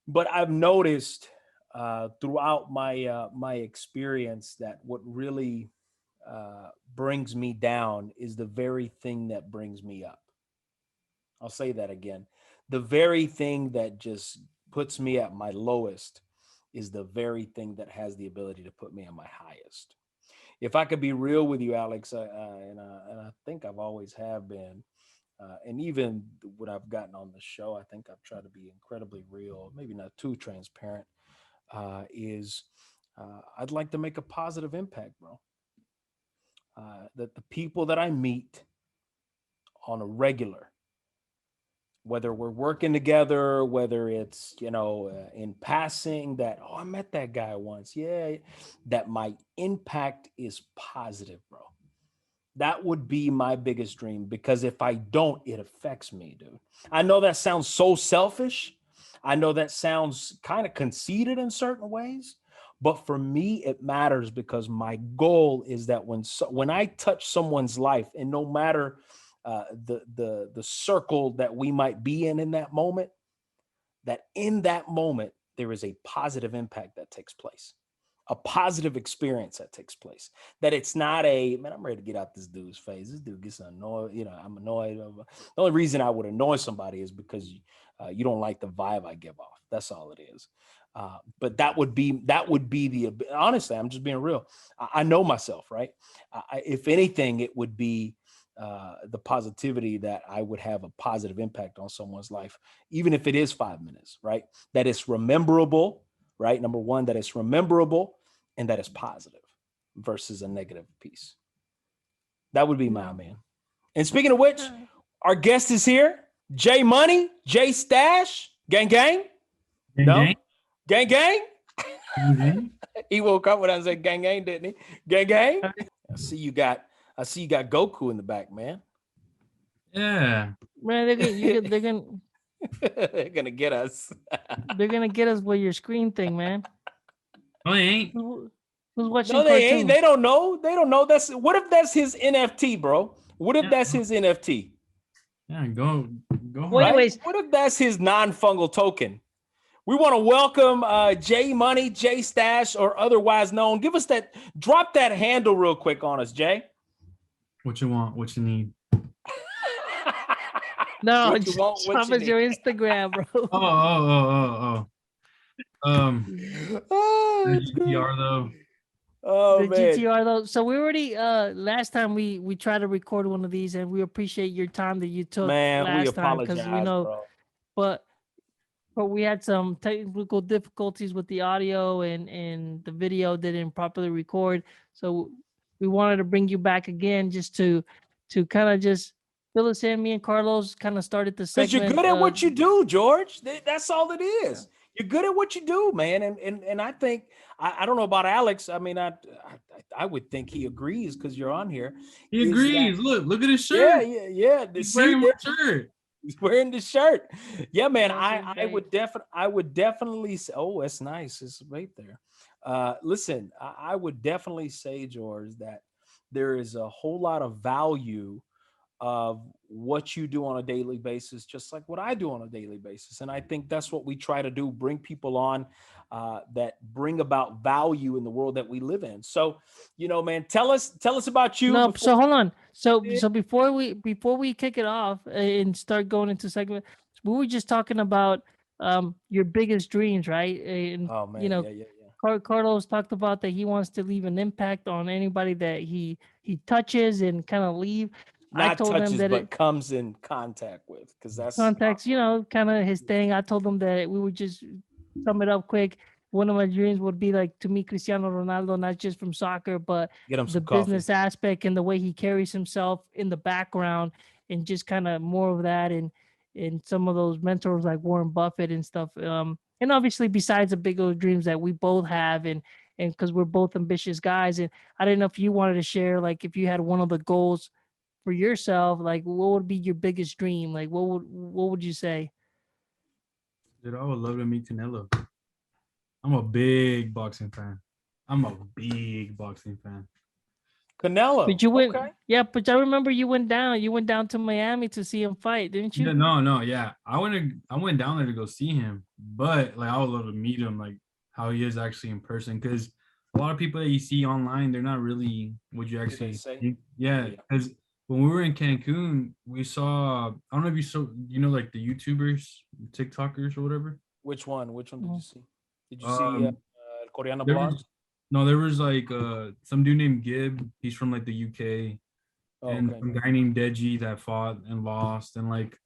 But I've noticed throughout my experience that what really brings me down is the very thing that brings me up. I'll say that again. The very thing that just puts me at my lowest is the very thing that has the ability to put me at my highest. If I could be real with you, Alex, and I think I've always have been, and even when I've gotten on the show, I think I've tried to be incredibly real, maybe not too transparent. Is I'd like to make a positive impact, bro. That the people that I meet on a regular, whether we're working together, whether it's, in passing, that, oh, I met that guy once, yeah, that my impact is positive, bro. That would be my biggest dream, because if I don't, it affects me, dude. I know that sounds so selfish. I know that sounds kind of conceited in certain ways, but for me, it matters, because my goal is that when I touch someone's life, and no matter the circle that we might be in that moment, that in that moment there is a positive impact that takes place, a positive experience that takes place. That it's not a, man, I'm ready to get out this dude's face. This dude gets annoyed. I'm annoyed. The only reason I would annoy somebody is because you don't like the vibe I give off. That's all it is. But that would be the, honestly, I'm just being real. I know myself, right? If anything, it would be the positivity that I would have a positive impact on someone's life, even if it is 5 minutes, right? That it's rememberable, right? Number one, that it's rememberable and that it's positive versus a negative piece. That would be my man. And speaking of which, our guest is here, J Money, J Stash, gang gang. Gang, No, gang, gang gang. gang, gang. He woke up when I said gang gang, didn't he? Gang gang. I see you got Goku in the back, man. Yeah. Man, They're gonna get us. they're gonna get us with your screen thing, man. No, they ain't. Who's watching No, they ain't. cartoons? They don't know. They don't know. That's what if that's his NFT, bro? What if Yeah. that's his NFT? Yeah, go Well, hard. Right? anyways, What if that's his non-fungal token? We want to welcome J Money, J Stash, or otherwise known. Give us that, drop that handle real quick on us, Jay. What you want? What you need? no, What you just want, what drop you us your need. Instagram, bro. Oh, The it's great. GTR though. Oh The man, GTR though. So we already last time we tried to record one of these, and we appreciate your time that you took man, we last time, because we apologize, know, bro. but we had some technical difficulties with the audio, and the video didn't properly record. So we wanted to bring you back again, just to kind of just fill us in. Me and Carlos kind of started the Because you're segment. good at what you do, George. That's all it is. You're good at what you do, man. And I think I don't know about Alex. I mean, I would think he agrees because you're on here. He Is that agrees. Look at his yeah, shirt. yeah. He's See, wearing my shirt. he's wearing the shirt. Yeah, man. Yes, I would definitely say, oh, that's nice. It's right there. Listen, I would definitely say, George, that there is a whole lot of value of what you do on a daily basis, just like what I do on a daily basis. And I think that's what we try to do, bring people on that bring about value in the world that we live in. So, man, tell us about you No, before. so hold on. So before we kick it off and start going into segment, we were just talking about your biggest dreams, right? And Oh man, yeah, yeah, yeah. Carlos talked about that he wants to leave an impact on anybody that he touches and kind of leave. I Not told him touches, that but it comes in contact with, because that's context, kind of his thing. I told him that we would just sum it up quick. One of my dreams would be like to meet Cristiano Ronaldo, not just from soccer, but get him the some coffee. business aspect and the way he carries himself in the background, and just kind of more of that, and some of those mentors like Warren Buffett and stuff. And obviously besides the big old dreams that we both have, and because we're both ambitious guys. And I didn't know if you wanted to share, like, if you had one of the goals for yourself, like what would be your biggest dream? Like what would you say? Dude, I would love to meet Canelo. I'm a big boxing fan. I'm a big boxing fan. But Canelo. you went, Okay. yeah, but I remember you went down to Miami to see him fight, didn't Yeah, you? no, yeah. I went down there to go see him, but like I would love to meet him, like how he is actually in person. Because a lot of people that you see online, they're not really what you What they actually say. think. Yeah, Yeah, yeah. because when we were in Cancun, we saw, I don't know if you saw, like the YouTubers, TikTokers or whatever. Which one? Which one did you Mhm. see? Did you see Um, Koreana there blogs? was no, there was like some dude named Gib. He's from like the UK, Oh, and okay. some guy named Deji that fought and lost. And like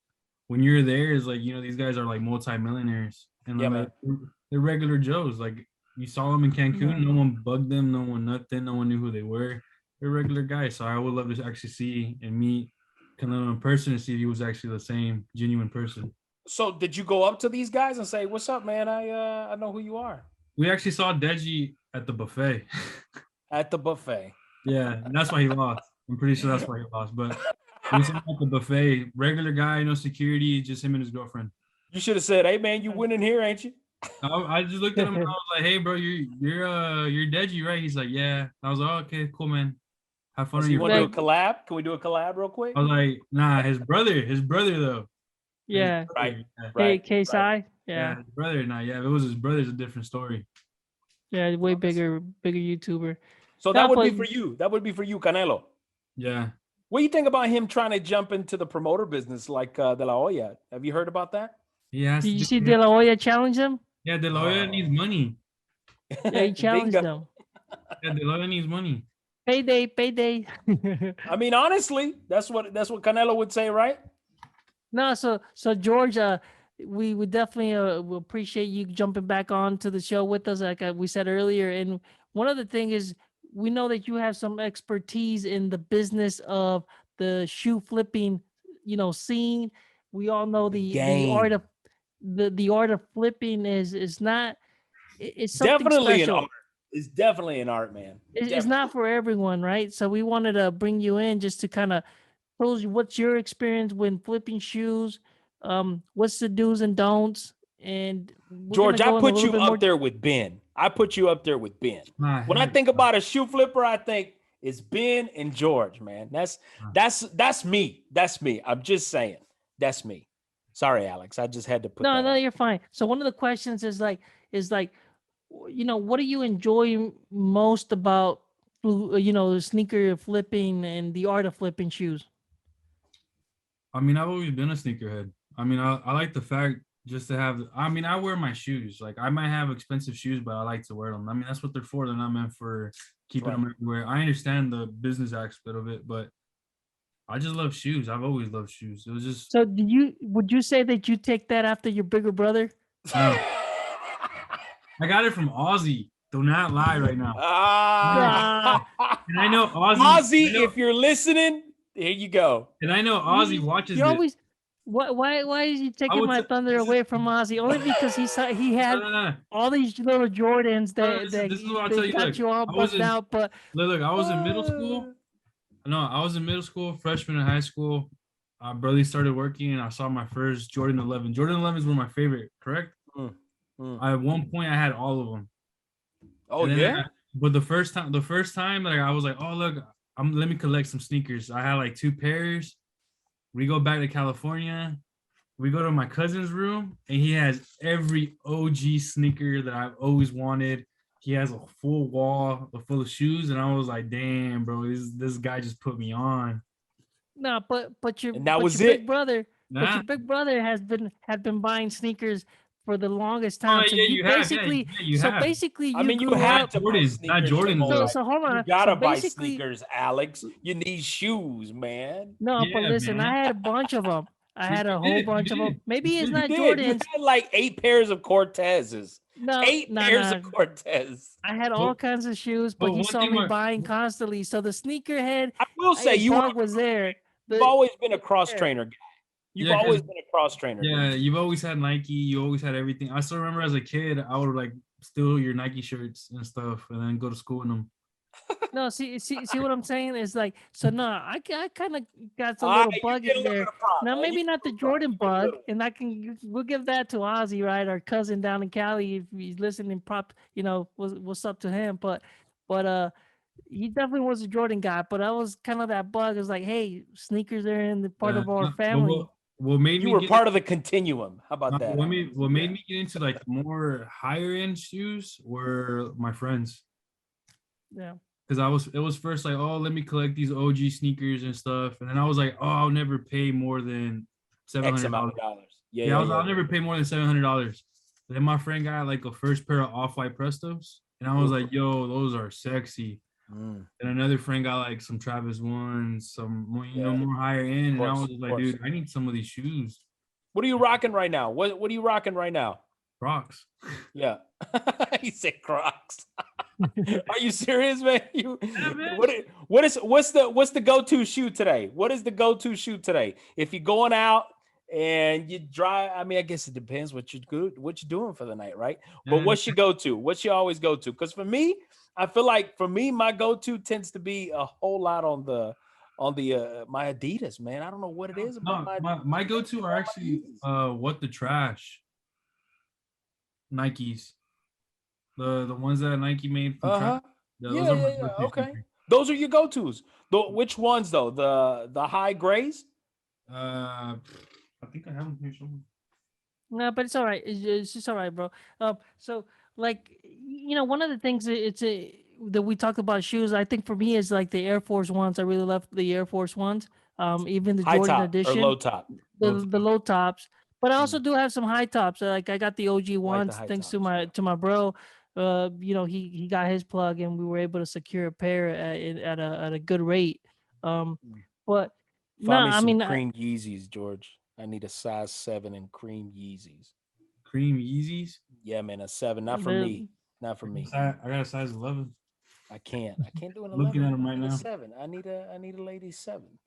when you're there, is like these guys are like multi-millionaires, and Yeah, then like man. they're regular Joes. Like you saw them in Yeah. Cancun, no one bugged them, no one nothing, no one knew who they were. They're regular guys. So I would love to actually see and meet Canelo in person and see if he was actually the same genuine person. So did you go up to these guys and say, "What's up, man? I know who you are." We actually saw Deji at the buffet. At the buffet. Yeah, that's why he lost. I'm pretty sure that's why he lost. But we saw him at the buffet, regular guy, no security, just him and his girlfriend. You should have said, "Hey, man, you winning here, ain't you?" I just looked at him and I was like, "Hey, bro, you're Deji, right?" He's like, "Yeah." I was like, "Oh, okay, cool, man. Have fun So on you your want to do a Like, flight." collab? Can we do a collab real quick? I was like, "Nah, his brother though. His yeah. Right, brother, yeah, K right, right. KSI. yeah, Yeah. his brother. Nah, yeah, if it was his brother, it's a different story." Yeah. Way Okay. bigger YouTuber. So No, that would be but for you. That would be for you, Canelo. Yeah, What do you think about him trying to jump into the promoter business like De La Hoya? Have you heard about that? he has did to you do. see De La Hoya challenge him? Yeah, De La Hoya needs Oh. money. Yeah, he challenged Bingo. them. Yeah, De La Hoya needs money. Payday, payday. I mean, honestly, that's what Canelo would say, right? No, so George, we would definitely will appreciate you jumping back on to the show with us, like we said earlier. And one other thing is, we know that you have some expertise in the business of the shoe flipping, scene. We all know The the art of game. the art of flipping is not it's something Definitely an art. special. It's definitely an art, man. It's Definitely. not for everyone, right? So we wanted to bring you in just to kind of tell you what's your experience when flipping shoes, what's the do's and don'ts, and we're gonna George, I go in a put little you bit more. up there with Ben. I put you up there with Ben. Nah, When I heck, think about a shoe flipper, I think it's Ben and George, man. nah. That's me. That's me. I'm just saying. That's me. Sorry, Alex. I just had to put No, that no, out. you're fine. So one of the questions is like, what do you enjoy most about sneaker flipping and the art of flipping shoes? I mean, I've always been a sneakerhead. I mean, I like the fact just to have. I mean, I wear my shoes. Like, I might have expensive shoes, but I like to wear them. I mean, that's what they're for. They're not meant for keeping Right. them everywhere. I understand the business aspect of it, but I just love shoes. I've always loved shoes. It was just So would you say that you take that after your bigger brother? no. I got it from Aussie. Do not lie right now. Ah, And I know Aussie. Ozzy, if you're listening, here you go. And I know Aussie you, watches you this. always why is you I taking would. my T- thunder this is away from Ozzy? Only because he no, had no, no, all these little Jordans no. that This is what I'll they tell you. Look, got you all I was bugged in. out. But Look. I was in middle Uh, school. No, I was in middle school, freshman in high school. I barely started working, and I saw my first Jordan 11. Jordan 11s were my favorite, correct? mm, mm. At one point, I had all of them, Oh and then, yeah. but the first time, like I was like, oh look, let me collect some sneakers. I had like two pairs. We go back to California. We go to my cousin's room, and he has every OG sneaker that I've always wanted. He has a full wall full of shoes, and I was like, damn, bro, this guy just put me on. no, but your And that but your was big it. brother, but Nah. your big brother had been buying sneakers for the longest Oh time. So yeah, you you have. Yeah, basically, yeah, you have. I you mean, you grew had Not up. to buy Jordans, not sneakers your Jordans whole So though. life. so hold You on. So gotta buy basically, sneakers, Alex. You need shoes, man. no, but Yeah, listen, man. I had a bunch of them. I had a whole You bunch of them. did, Maybe you it's did. You not did. You Jordans. had like 8 pairs of Cortezes. No, Eight no, pairs no. of Cortez. I had all But, kinds of shoes, but but he one saw thing, me buying constantly. So the sneakerhead I will say you were. bug was there. You've The always been a cross there. trainer guy. You've yeah, because always been a cross trainer dude. yeah, you've always had Nike. You always had everything. I still remember as a kid, I would like steal your Nike shirts and stuff, and then go to school in them. No, see what I'm saying is like, so no, I kind of got a Ah, little you bug get a in little there. bit of pride, Now man. You maybe get a not the little pride. Jordan You get a bug, little. and we'll give that to Ozzy, right? Our cousin down in Cali, if he's listening, what's up to him? But he definitely was a Jordan guy. But I was kind of that bug. Is like, hey, sneakers are in the part of our No, but family. what made You me were get part of the continuum. How about that, what Alex? made what made me get into like more higher end shoes were my friends. Yeah. because it was first like, oh, let me collect these OG sneakers and stuff, and then I was like, oh, I'll never pay more than seven X hundred amount dollars. of dollars. Yeah, Yeah, yeah, yeah. I'll never pay more than $700. Then my friend got like a first pair of off-white Prestos, and I was Oof. like, yo, those are sexy. Mm, And another friend got like some Travis ones, some more, yeah, more higher end, and I was of like, course. dude, I need some of these shoes. What are you rocking right now? What are you rocking right now? Crocs. Yeah. He said Crocs. Are you serious, man? You Yeah, man. what's the go-to shoe today? What is the go-to shoe today? If you're going out and you drive, I mean, I guess it depends what you're doing for the night, right? But Yeah. what's your go-to? What's your always go-to? Because for me, I feel like my go-to tends to be a whole lot on the my Adidas, man. I don't know what it is about No, my go-to are actually what the trash Nikes. The ones that Nike made from trash. Uh-huh. Yeah, those Yeah, are yeah, my yeah. go-to Okay. sneakers. Those are your go-tos. Which ones though? The high grays? I think I have them here somewhere. No, but it's all right. It's just all right, bro. So like one of the things that we talked about shoes. I think for me is like the Air Force Ones. I really love the Air Force Ones. Even the High Jordan top or edition, low top? the low tops. But I also Mm. do have some high tops. Like I got the OG I like the ones high thanks to tops. my bro. He got his plug and we were able to secure a pair at a good rate. Um, Mm. but no, Find me I some mean, cream Yeezys, George. I need a size 7 in cream Yeezys. Cream Yeezys. Yeah, man, a 7. Not for they're me. Not for me. I got a size 11. I can't do an Looking 11. at Man. them I right need a now. 7. I need a lady 7.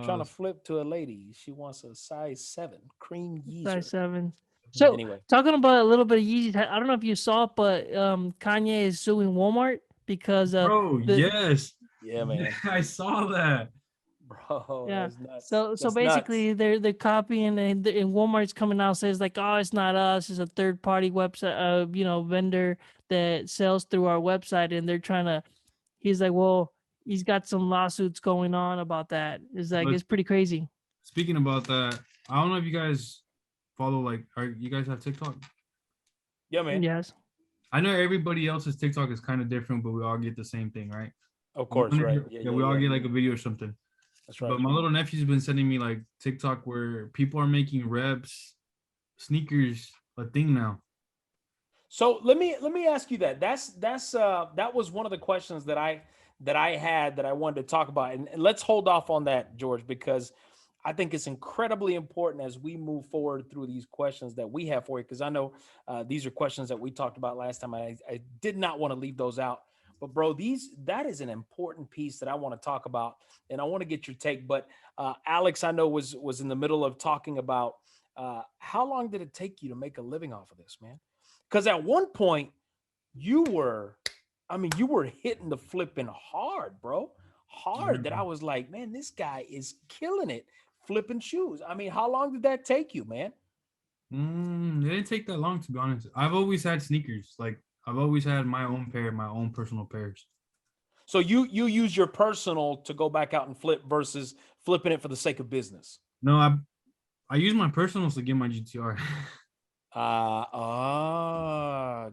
Trying Uh, to flip to a lady. She wants a size 7. Cream size Yeezer. 7. So Anyway. talking about a little bit of Yeezys, I don't know if you saw it, but Kanye is suing Walmart because bro, the yes. Yeah, Yeah, man. I saw that. Bro, yeah. that's nuts. So That's nuts. basically they're copying and Walmart's coming out says like, oh, it's not us, it's a third party website vendor that sells through our website, and they're trying to. He's like, well, he's got some lawsuits going on about that. It's like But it's pretty crazy. speaking about that, I don't know if you guys follow are you guys have TikTok? Yeah, man. Yes. I know everybody else's TikTok is kind of different, but we all get the same thing, right? Of course, right. Yeah, Yeah, yeah, we all yeah. get like a video or something. That's right. But my little nephew's been sending me like TikTok where people are making reps sneakers a thing now. So let me ask you that. That was one of the questions that I had that I wanted to talk about. And let's hold off on that, George, because I think it's incredibly important as we move forward through these questions that we have for you. Because I know these are questions that we talked about last time. I did not want to leave those out. But bro, that is an important piece that I want to talk about, and I want to get your take. But Alex, I know was in the middle of talking about how long did it take you to make a living off of this, man? Because at one point you were, I mean, you were hitting the flipping hard, bro. Hard that I was like, man, this guy is killing it flipping shoes. I mean, how long did that take you, man? It didn't take that long, to be honest. I've always had sneakers. Like I've always had my own pair, my own personal pairs. So you use your personal to go back out and flip versus flipping it for the sake of business. No, I use my personals to get my GTR.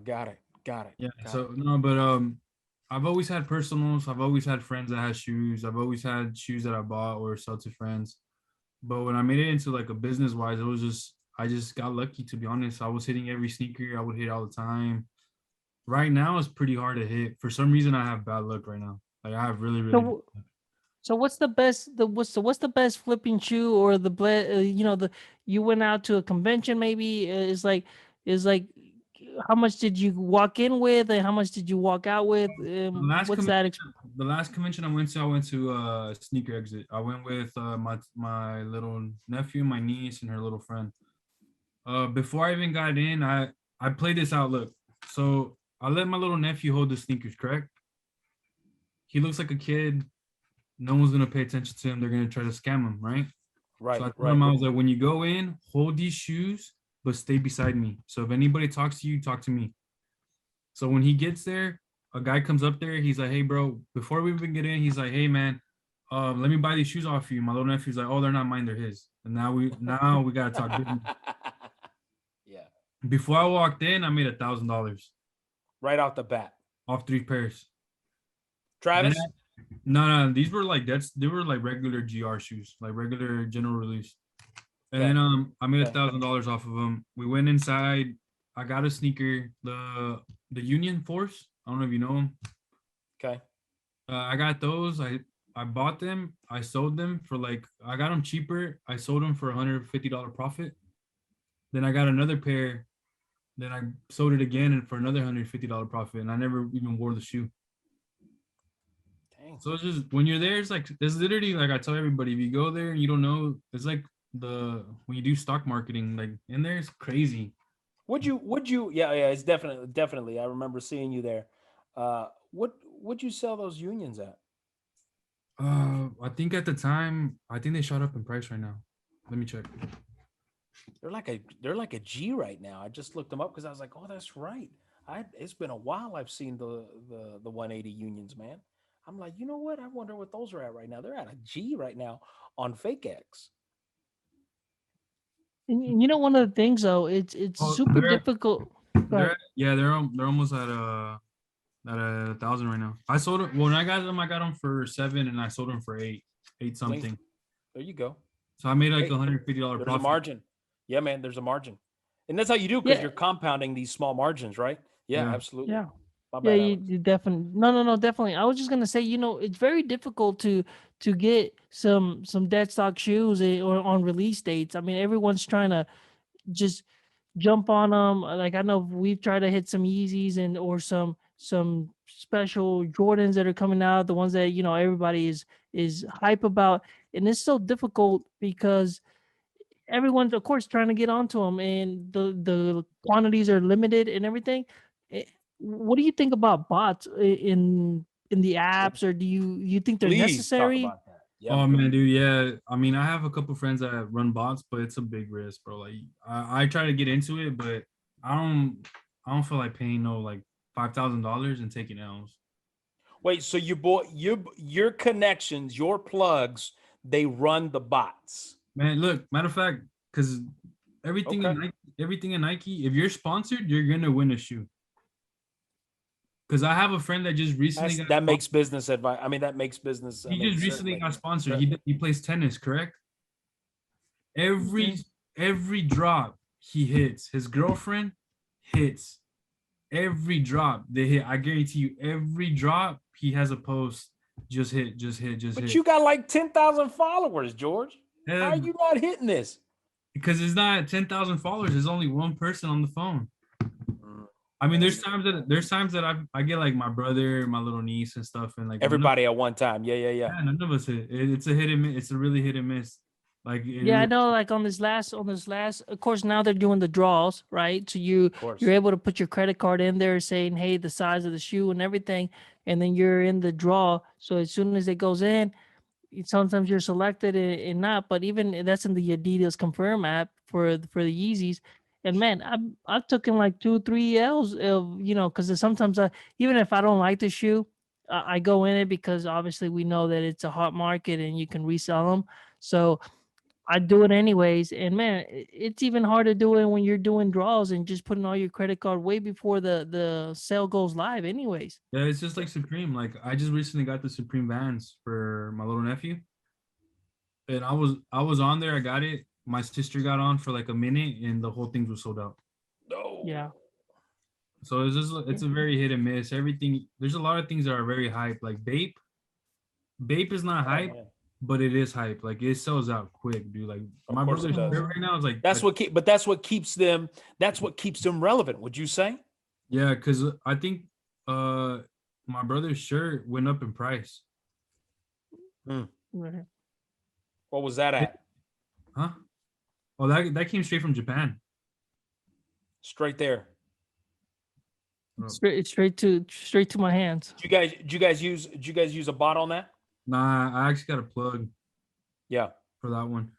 Got it. Got it. Yeah. Got So it. no, but I've always had personals. I've always had friends that had shoes. I've always had shoes that I bought or sell to friends. But when I made it into like a business wise, it was just I just got lucky, to be honest. I was hitting every sneaker. I would hit all the time. Right now it's pretty hard to hit. For some reason I have bad luck right now. Like I have really, really bad So luck. so what's the best flipping shoe, or the you went out to a convention maybe, is like how much did you walk in with and how much did you walk out with? The last What's convention, that? the last convention I went to sneaker exit. I went with my little nephew, my niece, and her little friend. Before I even got in, I played this out. Look, so I let my little nephew hold the sneakers, correct? He looks like a kid. No one's gonna pay attention to him. They're gonna try to scam him, right? So Right. I told Right. him, I was like, when you go in, hold these shoes, but stay beside me. So if anybody talks to you, talk to me. So when he gets there, a guy comes up there. He's like, "Hey, bro." Before we even get in, he's like, "Hey, man, let me buy these shoes off you." My little nephew's like, "Oh, they're not mine, they're his." And now we gotta talk business. Yeah. Before I walked in, I made $1,000 Right off the bat. off 3 pairs. Then Travis? no, these were like they were like regular GR shoes, like regular general release. And Okay. then I made Okay. $1,000 off of them. We went inside. I got a sneaker, the Union Force. I don't know if you know them. Okay. I got those. I bought them. I sold them for like I got them cheaper. I sold them for $150 profit. Then I got another pair. Then I sold it again and for another $150 profit. And I never even wore the shoe. Dang. So it's just when you're there, it's literally like I tell everybody, if you go there and you don't know, it's like the when you do stock marketing, like in there, it's crazy. Would you yeah, it's definitely. I remember seeing you there. Would you sell those unions at? I think at the time, I think they shot up in price right now. Let me check. They're like a G right now. I just looked them up because I was like, oh, that's right. It's been a while I've seen the 180 unions, man. I'm like, you know what? I wonder what those are at right now. They're at a G right now on Fake X. And you know, one of the things though, it's Oh, super difficult. Right. they're almost at 1,000 right now. I sold it when I got them for 7, and I sold them for eight Wait, something. there you go. So I made like Hey, $150 there's a profit. margin. Yeah, man, there's a margin. And that's how you do because Yeah. you're compounding these small margins, right? Yeah, Yeah. absolutely. Yeah. My Yeah, bad, Alex. you definitely no, definitely. I was just gonna say, you know, it's very difficult to get some dead stock shoes or on release dates. I mean, everyone's trying to just jump on them. Like I know we've tried to hit some Yeezys and or some special Jordans that are coming out, the ones that you know everybody is hype about, and it's so difficult because everyone's of course trying to get onto them, and the quantities are limited and everything. Eh, What do you think about bots in the Yeah. apps, or do you think they're Please talk necessary? about that. Yeah, Oh man. man, dude, yeah. I mean, I have a couple friends that run bots, but it's a big risk, bro. Like, I try to get into it, but I don't, I don't feel like paying no like $5,000 and taking L's. Wait, so you bought your connections, your plugs, they run the bots. Man, look, matter of fact, because Okay. Everything in Nike, if you're sponsored, you're gonna win a shoe. Because I have a friend that just recently got That makes sponsored. business advice. I mean, that makes business. I He mean, just recently certainly. got sponsored. Sure. He plays tennis, correct? Every Okay. every drop he hits, his girlfriend hits. Every drop they hit. I guarantee you, every drop he has a post. Just hit, just hit, just But hit. you got like 10,000 followers, George. How are Um, you not hitting this? because it's not 10,000 followers. There's only one person on the phone. I mean, That's there's times that I get like my brother, my little niece, and stuff, and like everybody at one time. Yeah, yeah, yeah. none of us hit. It's a hit and miss. It's a really hit and miss. Like Yeah, I it, know. Like on this last, of course, now they're doing the draws, right? So Of you're course. able to put your credit card in there, saying, "Hey, the size of the shoe and everything," and then you're in the draw. So as soon as it goes in, sometimes you're selected and not. But even that's in the Adidas Confirm app for the Yeezys. And man, I've taken like 2 3 L's of because sometimes even if I don't like the shoe, I go in it because obviously we know that it's a hot market and you can resell them. So I do it anyways. And man, it's even hard to do it when you're doing draws and just putting all your credit card way before the sale goes live anyways. yeah, it's just like Supreme. Like I just recently got the Supreme Vans for my little nephew, and I was on there. I got it. My sister got on for like a minute, and the whole thing was sold out. No. Yeah. So Yeah. it's a very hit and miss. Everything there's a lot of things that are very hype. Like Bape is not Oh hype, man. but it is hype. Like it sells out quick, dude. Like Of my course it brother's does. shirt Mhm. right now is like That's what keeps them relevant, would you say? yeah, because I think uh my brother's shirt went up in price. Hmm. Right. What was that at? Huh? Oh, that came straight from Japan. Straight there. Oh, Straight to my hands. Did you guys use a bot on that? nah, I actually got a plug Yeah. for that one.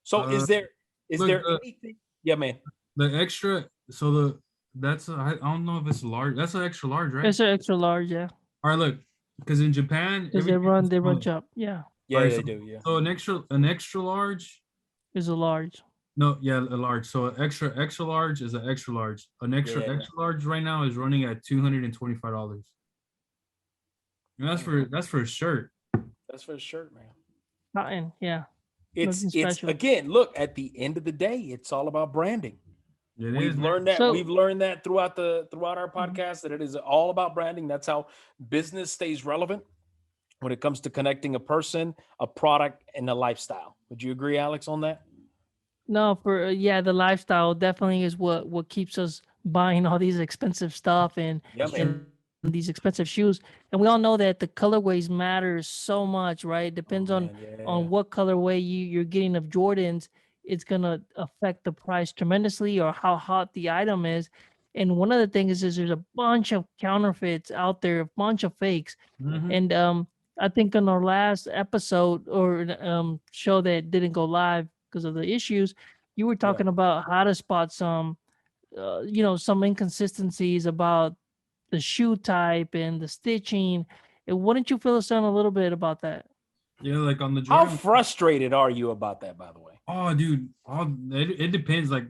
So Uh, is look, there anything? Yeah, man. the extra. So the that's I don't know if it's large. That's an extra large, right? It's an extra large, yeah. All right, look, because in Japan Because everything is they run smaller. chop. Yeah. All Yeah, right, they do. Yeah. so an extra large. Is a large. No, yeah, a large. So an extra large is an extra large. An Yeah, extra yeah, yeah. extra large right now is running at $225. And that's for a shirt. That's for a shirt, man. Cotton, yeah, It's nothing special. again, look, at the end of the day, it's all about branding. It We've is, man. learned that. We've So, learned that throughout our mhm. podcast that it is all about branding. That's how business stays relevant when it comes to connecting a person, a product, and a lifestyle. Would you agree, Alex, on that? No, for yeah, the lifestyle definitely is what keeps us buying all these expensive stuff Yeah, man. and these expensive shoes. And we all know that the colorways matter so much, right? It Oh depends man, yeah. on what colorway you're getting of Jordans. It's gonna affect the price tremendously or how hot the item is. And one of the things is there's a bunch of counterfeits out there, a bunch of fakes. Mm-hmm. And I think on our last episode or show that didn't go live because of the issues, you were Yeah. talking about how to spot some, some inconsistencies about the shoe type and the stitching. And wouldn't you fill us in a little bit about that? Yeah, like on the How Jordan. frustrated are you about that, by the way? Oh, dude. It depends. Like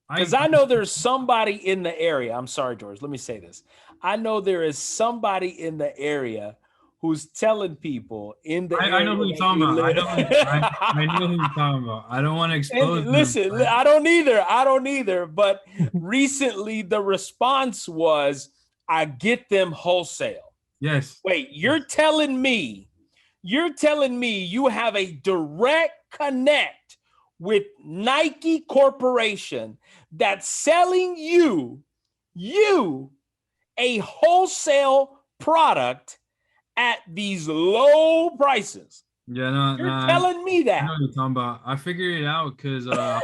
Because I know there's somebody in the area. I'm sorry, George. Let me say this. I know there is somebody in the area who's telling people in the I area know who you're that talking you about. live. I know who you're talking about. I don't want to expose And them. listen, I don't either. I don't either. But recently, the response was, "I get them wholesale." Yes. Wait, you're telling me you have a direct connect with Nike Corporation that's selling you a wholesale product at these low prices. Yeah, no, You're no. telling me I know that. what you're talking about. I figured it out because I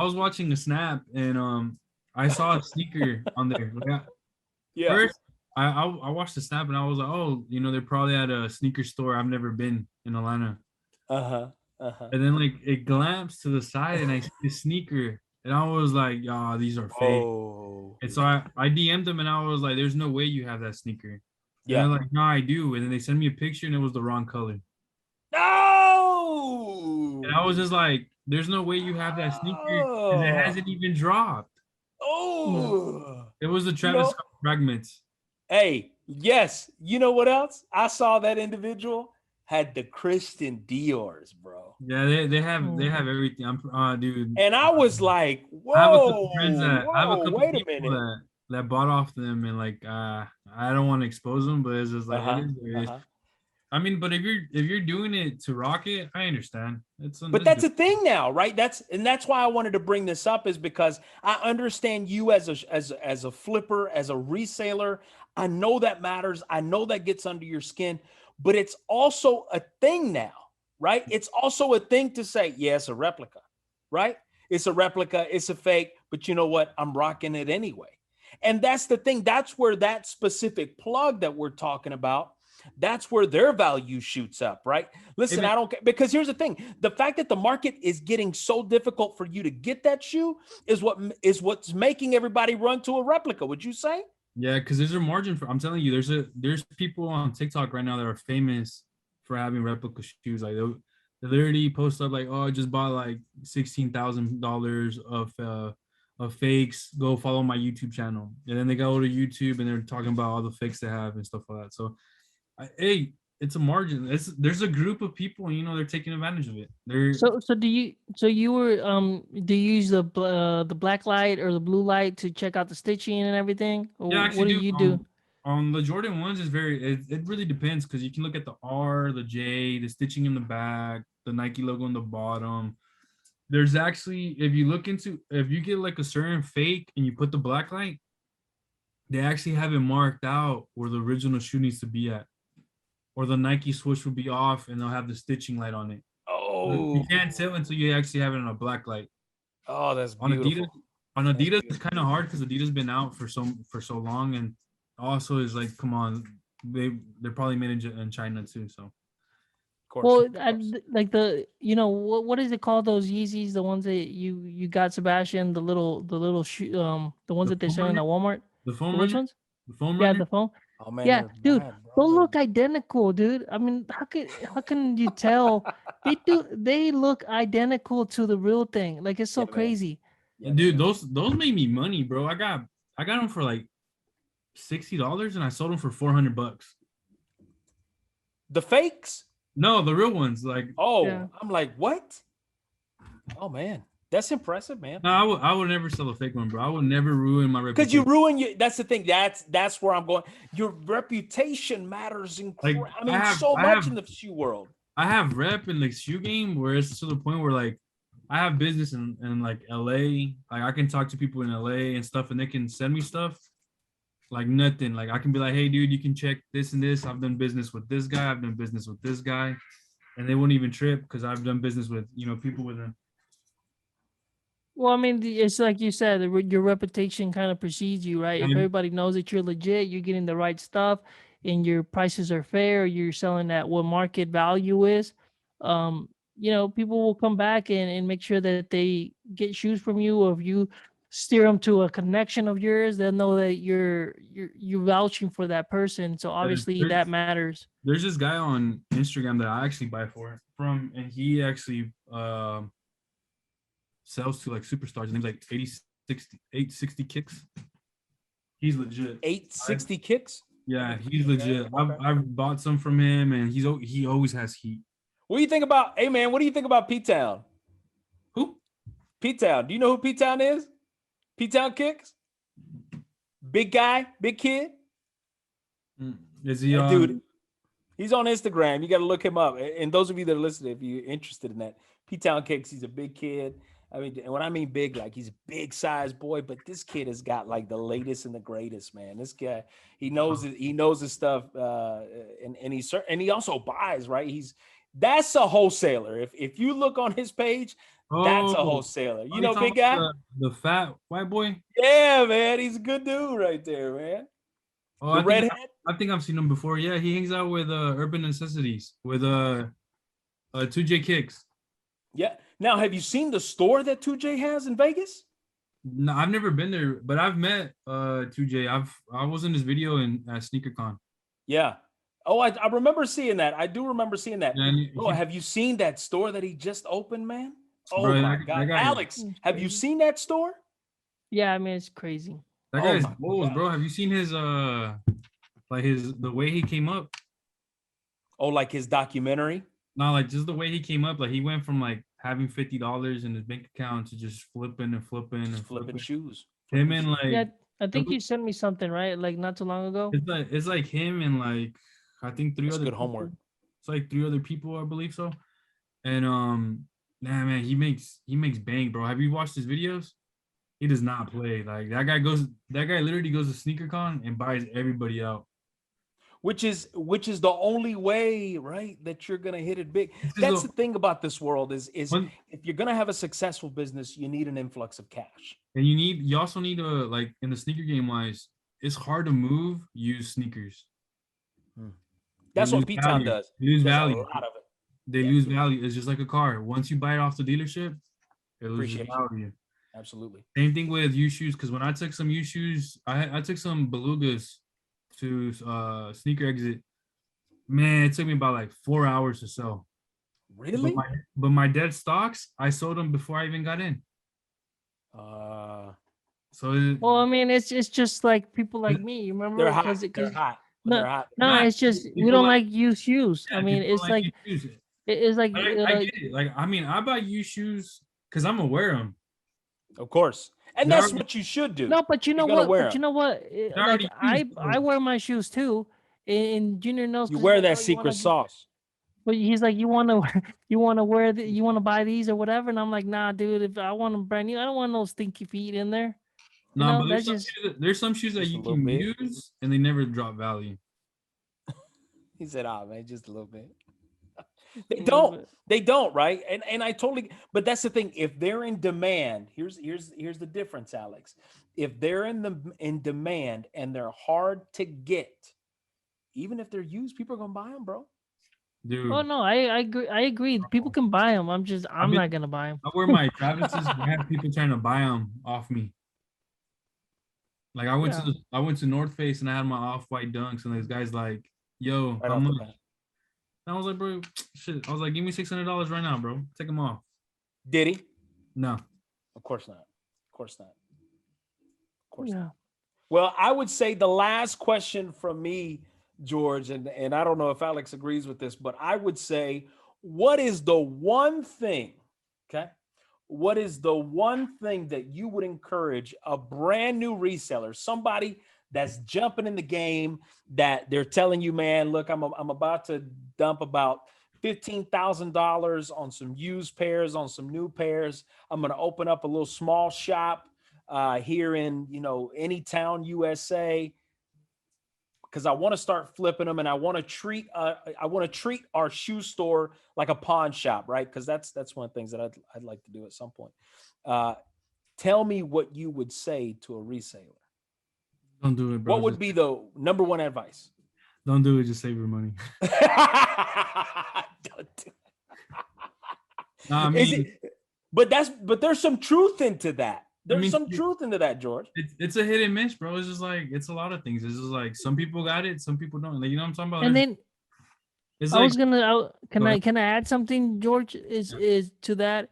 was watching a snap and I saw a sneaker on there. Like, Yeah. first, I watched the snap and I was like, oh, they're probably at a sneaker store I've never been in Atlanta. Uh-huh. Uh-huh. And then like it glanced to the side and I see a sneaker and I was like, oh, these are fake. Oh. And so I DM'd them and I was like, there's no way you have that sneaker. And they're Yeah. like, no, I do. And then they sent me a picture and it was the wrong color. No. And I was just like, there's no way you have that sneaker because it Oh. hasn't even dropped. Mm. Oh. It was the You Travis know, Scott fragments. hey, yes. You know what else? I saw that individual had the Christian Dior's, bro. Yeah, they Mm. have everything. I'm dude. And I was like, I have a couple friends whoa, that I have a whoa, couple wait a people minute. that bought off them and like I don't want to expose them, but it's just like it Uh-huh. is what it is. Uh-huh. I mean, but if you're doing it to rock it, I understand. It's But let's that's do a thing now, right? That's why I wanted to bring this up, is because I understand you as a flipper, as a reseller. I know that matters. I know that gets under your skin, but it's also a thing now, right? It's also a thing to say, yeah, it's a replica, right? It's a replica, it's a fake, but you know what? I'm rocking it anyway. And that's the thing. That's where that specific plug that we're talking about, that's where their value shoots up, right? Listen, it. I don't care, because here's the thing: the fact that the market is getting so difficult for you to get that shoe is what's making everybody run to a replica. Would you say? Yeah, because there's a margin for. I'm telling you, there's people on TikTok right now that are famous for having replica shoes. Like they literally post up like, oh, I just bought like $16,000 of fakes. Go follow my YouTube channel, and then they go to YouTube and they're talking about all the fakes they have and stuff like that. So, hey, it's a margin. There's a group of people, they're taking advantage of it. They're Do you use the black light or the blue light to check out the stitching and everything? Or Yeah, I what actually do do. you do? On the Jordan ones is it really depends because you can look at the R, the J, the stitching in the back, the Nike logo on the bottom. There's actually, if you get like a certain fake and you put the black light, they actually have it marked out where the original shoe needs to be at, or the Nike swoosh will be off and they'll have the stitching light on it. Oh, You can't tell until you actually have it on a black light. oh, that's On Adidas, beautiful. on That's Adidas, it's beautiful. kind of hard because Adidas been out for so long, and also is like, come on, they're probably made in China too. So Of course. Well, Of course. like what is it called? Those Yeezys, the ones that you got, Sebastian, the little shoe, the ones the that they're foam selling runner, at Walmart. the The foam which runner, ones? the foam Yeah, runner. the phone. Oh man, Yeah, they're dude, bad, bro. those look identical, dude. I mean, how can you tell? They look identical to the real thing. Like it's Yeah, so man. crazy. Yeah, Dude, man. those made me money, bro. I got them for like $60 and I sold them for $400. The fakes? No, the real ones. Like, Oh, Yeah. I'm like, what? Oh man, that's impressive, man. no, I would never sell a fake one, bro. I would never ruin my Because you reputation. ruin your. That's the thing. That's where I'm going. Your reputation matters. Like, I mean, so I much have in the shoe world. I have rep in the shoe game where it's to the point where like I have business in like LA. Like I can talk to people in LA and stuff, and they can send me stuff like nothing. Like I can be like, hey, dude, you can check this and this. I've done business with this guy. I've done business with this guy, and they won't even trip because I've done business with people with them. Well, I mean, it's like you said, your reputation kind of precedes you, right? If And everybody knows that you're legit, you're getting the right stuff, and your prices are fair, you're selling at what market value is, people will come back and make sure that they get shoes from you, or if you steer them to a connection of yours, they'll know that you're vouching for that person. So obviously there's that matters. there's this guy on Instagram that I actually buy from, and he actually sells to like superstars. His name's like 860 kicks. He's legit. 860 kicks. Yeah, he's legit. I've bought some from him, and he always has heat. What do you think about? Hey man, what do you think about P-Town? Who? P-Town. Do you know who P-Town is? P-Town kicks. Big guy, big kid. Is he That on? dude. He's on Instagram. You got to look him up. And those of you that are listening, if you're interested in that, P-Town Kicks, he's a big kid. I mean, and when I mean big, like he's a big size boy, but this kid has got like the latest and the greatest, man. This guy, he knows it. He knows his stuff, and he also buys, right? That's a wholesaler. If you look on his page, that's a wholesaler. You know, big guy. The fat white boy. Yeah, man, he's a good dude right there, man. Oh, The redhead. I think I've seen him before. Yeah, he hangs out with Urban Necessities with 2J Kicks. Yeah. Now, have you seen the store that 2J has in Vegas? No, I've never been there, but I've met 2J. I was in this video in SneakerCon. Yeah. Oh, I remember seeing that. I do remember seeing that. Yeah, Oh, have you seen that store that he just opened, man? Oh Bro, my that God. guy- Alex, have you seen that store? Yeah, I mean, it's crazy. That Oh guy's my balls, God. bro. Have you seen his the way he came up? Oh, like his documentary? No, like just the way he came up. Like he went from like having $50 in his bank account to just flipping and flipping and Just flipping shoes. Him and like Yeah, I think you sent me something, right? Like not too long ago. it's like him and like I think three That's other good people. homework. It's like 3 other people, I believe so. And nah, man, he makes bank, bro. Have you watched his videos? He does not play. Like that guy literally goes to SneakerCon and buys everybody out. Which is the only way, right, that you're gonna hit it big. This is That's the- the thing about this world is When- if you're gonna have a successful business, you need an influx of cash. And you also need to like in the sneaker game wise, it's hard to move used sneakers. That's They what lose P-Town value. does. They lose Does a value. lot of it. They lose value. It's just like a car. Once you buy it off the dealership, it loses Appreciation. value. Absolutely. Same thing with U shoes. Because when I took some U shoes, I took some belugas to sneaker exit. Man, it took me about like 4 hours to sell. Really? But my dead stocks, I sold them before I even got in. So Well, I mean, it's just like people like me. You remember? They're hot. They're 'Cause- hot. When No, they're hot. no, Nah, it's just we people don't like- like used shoes. I yeah, mean, people it's like U shoes. it's like I get it. Like I mean, I buy U shoes because I'm gonna wear them. Of course. And They're that's already- what you should do. no, but you know You're gonna what? wear But you 'em. know what? They're Like already used, I though. wear my shoes too, and Junior knows. You 'cause wear he's like, that "Oh, you secret wanna-" sauce. But he's like, you want to, you want to buy these or whatever, and I'm like, nah, dude. If I want them brand new, I don't want no stinky feet in there. You No, know, but that's there's some shoes that Just a you little can bit. use and they never drop value. He said, man, just a little bit. a They little don't. bit. They don't, right? And I totally. But that's the thing. If they're in demand, here's the difference, Alex. If they're in demand and they're hard to get, even if they're used, people are gonna buy them, bro. Dude, Oh no, I agree. I agree. People can buy them. I'm been- not gonna buy them. I wear my Travis's. I have people trying to buy them off me. Like I went to North Face and I had my off-white dunks and this guy's like, "Yo, Right how off the much?" bat. And I was like, "Bro, shit." I was like, "Give me $600 right now, bro. Take them off." Did he? No, Of course not. Of course not. Of course not. Yeah. Well, I would say the last question from me, George, and I don't know if Alex agrees with this, but I would say, what is the one thing, okay? What is the one thing that you would encourage a brand new reseller, somebody that's jumping in the game, that they're telling you, man, look, I'm about to dump about $15,000 on some used pairs, on some new pairs. I'm going to open up a little small shop here in, any town, USA, because I want to start flipping them, and I want to treat our shoe store like a pawn shop, right? Because that's one of the things that I'd like to do at some point. Tell me what you would say to a reseller. Don't do it, bro. What would be the number one advice? Don't do it. Just save your money. Don't do it. Nah, I Is mean, it, but there's some truth into that. There's some truth into that, George. it's a hit and miss, bro. It's just like it's a lot of things. It's just like some people got it, some people don't. Like, you know what I'm talking about? And then It's I like, was gonna, Go ahead. can I add something, George? Is to that.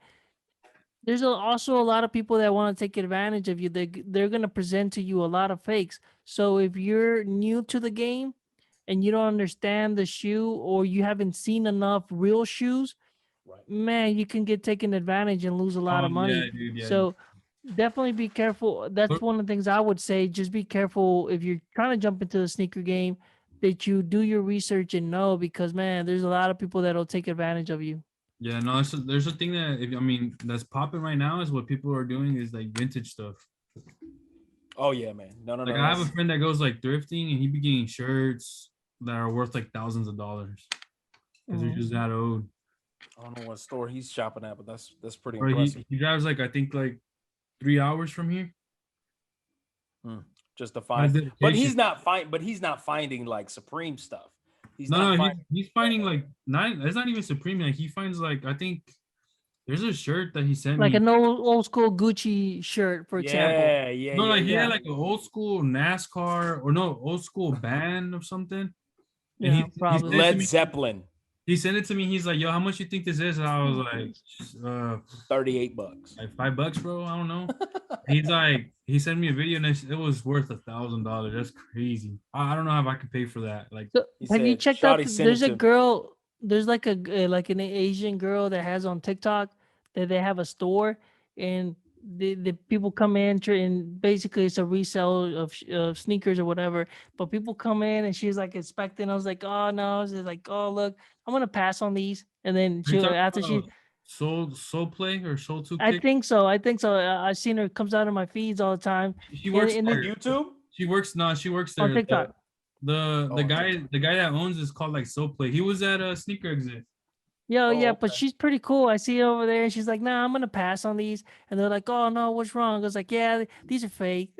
There's also a lot of people that want to take advantage of you. They're gonna present to you a lot of fakes. So if you're new to the game and you don't understand the shoe, or you haven't seen enough real shoes, Right. man, you can get taken advantage and lose a lot oh of yeah, money. dude, yeah. So definitely be careful. That's one of the things I would say. Just be careful if you're trying to jump into the sneaker game, that you do your research and know, because man, there's a lot of people that'll take advantage of you. Yeah, no, there's a thing that that's popping right now is what people are doing is like vintage stuff. Oh yeah, man. No. Like I have a friend that goes like thrifting, and he be getting shirts that are worth like thousands of dollars because they're just that old. I don't know what store he's shopping at, but that's pretty Or impressive. he drives like I think like 3 hours from here. Just to find, dedication. but he's not finding like Supreme stuff. He's He's finding like it's not even Supreme. Like he finds like I think there's a shirt that he sent Like me. an old school Gucci shirt, for example. Yeah. No, like he yeah. had like an old school NASCAR or no old school band of something. And Yeah, probably. Led Zeppelin, he sent it to me. He's like, "Yo, how much you think this is?" And I was like, $38. like $5, bro. I don't know. He's like, he sent me a video and it was worth $1,000. That's crazy. I don't know if I could pay for that. Like, So have you said, checked out? "Shawty sent There's it a to me." girl. There's like like an Asian girl that has on TikTok that they have a store, and the people come in and basically it's a resale of sneakers or whatever. But people come in and she's like inspecting. I was like, oh no. She's like, oh look, I'm gonna pass on these. And then are you she talking after she, about Soul Play or Soul 2 I Kick? think so. I've seen her, comes out of my feeds all the time. She works and On there. YouTube. She works she works on there. TikTok. The Oh, guy that owns is called like Soul Play. He was at a sneaker exit. Yeah, Oh, but okay. she's pretty cool. I see her over there, and she's like, "Nah, I'm gonna pass on these." And they're like, "Oh no, what's wrong?" I was like, "Yeah, these are fake,"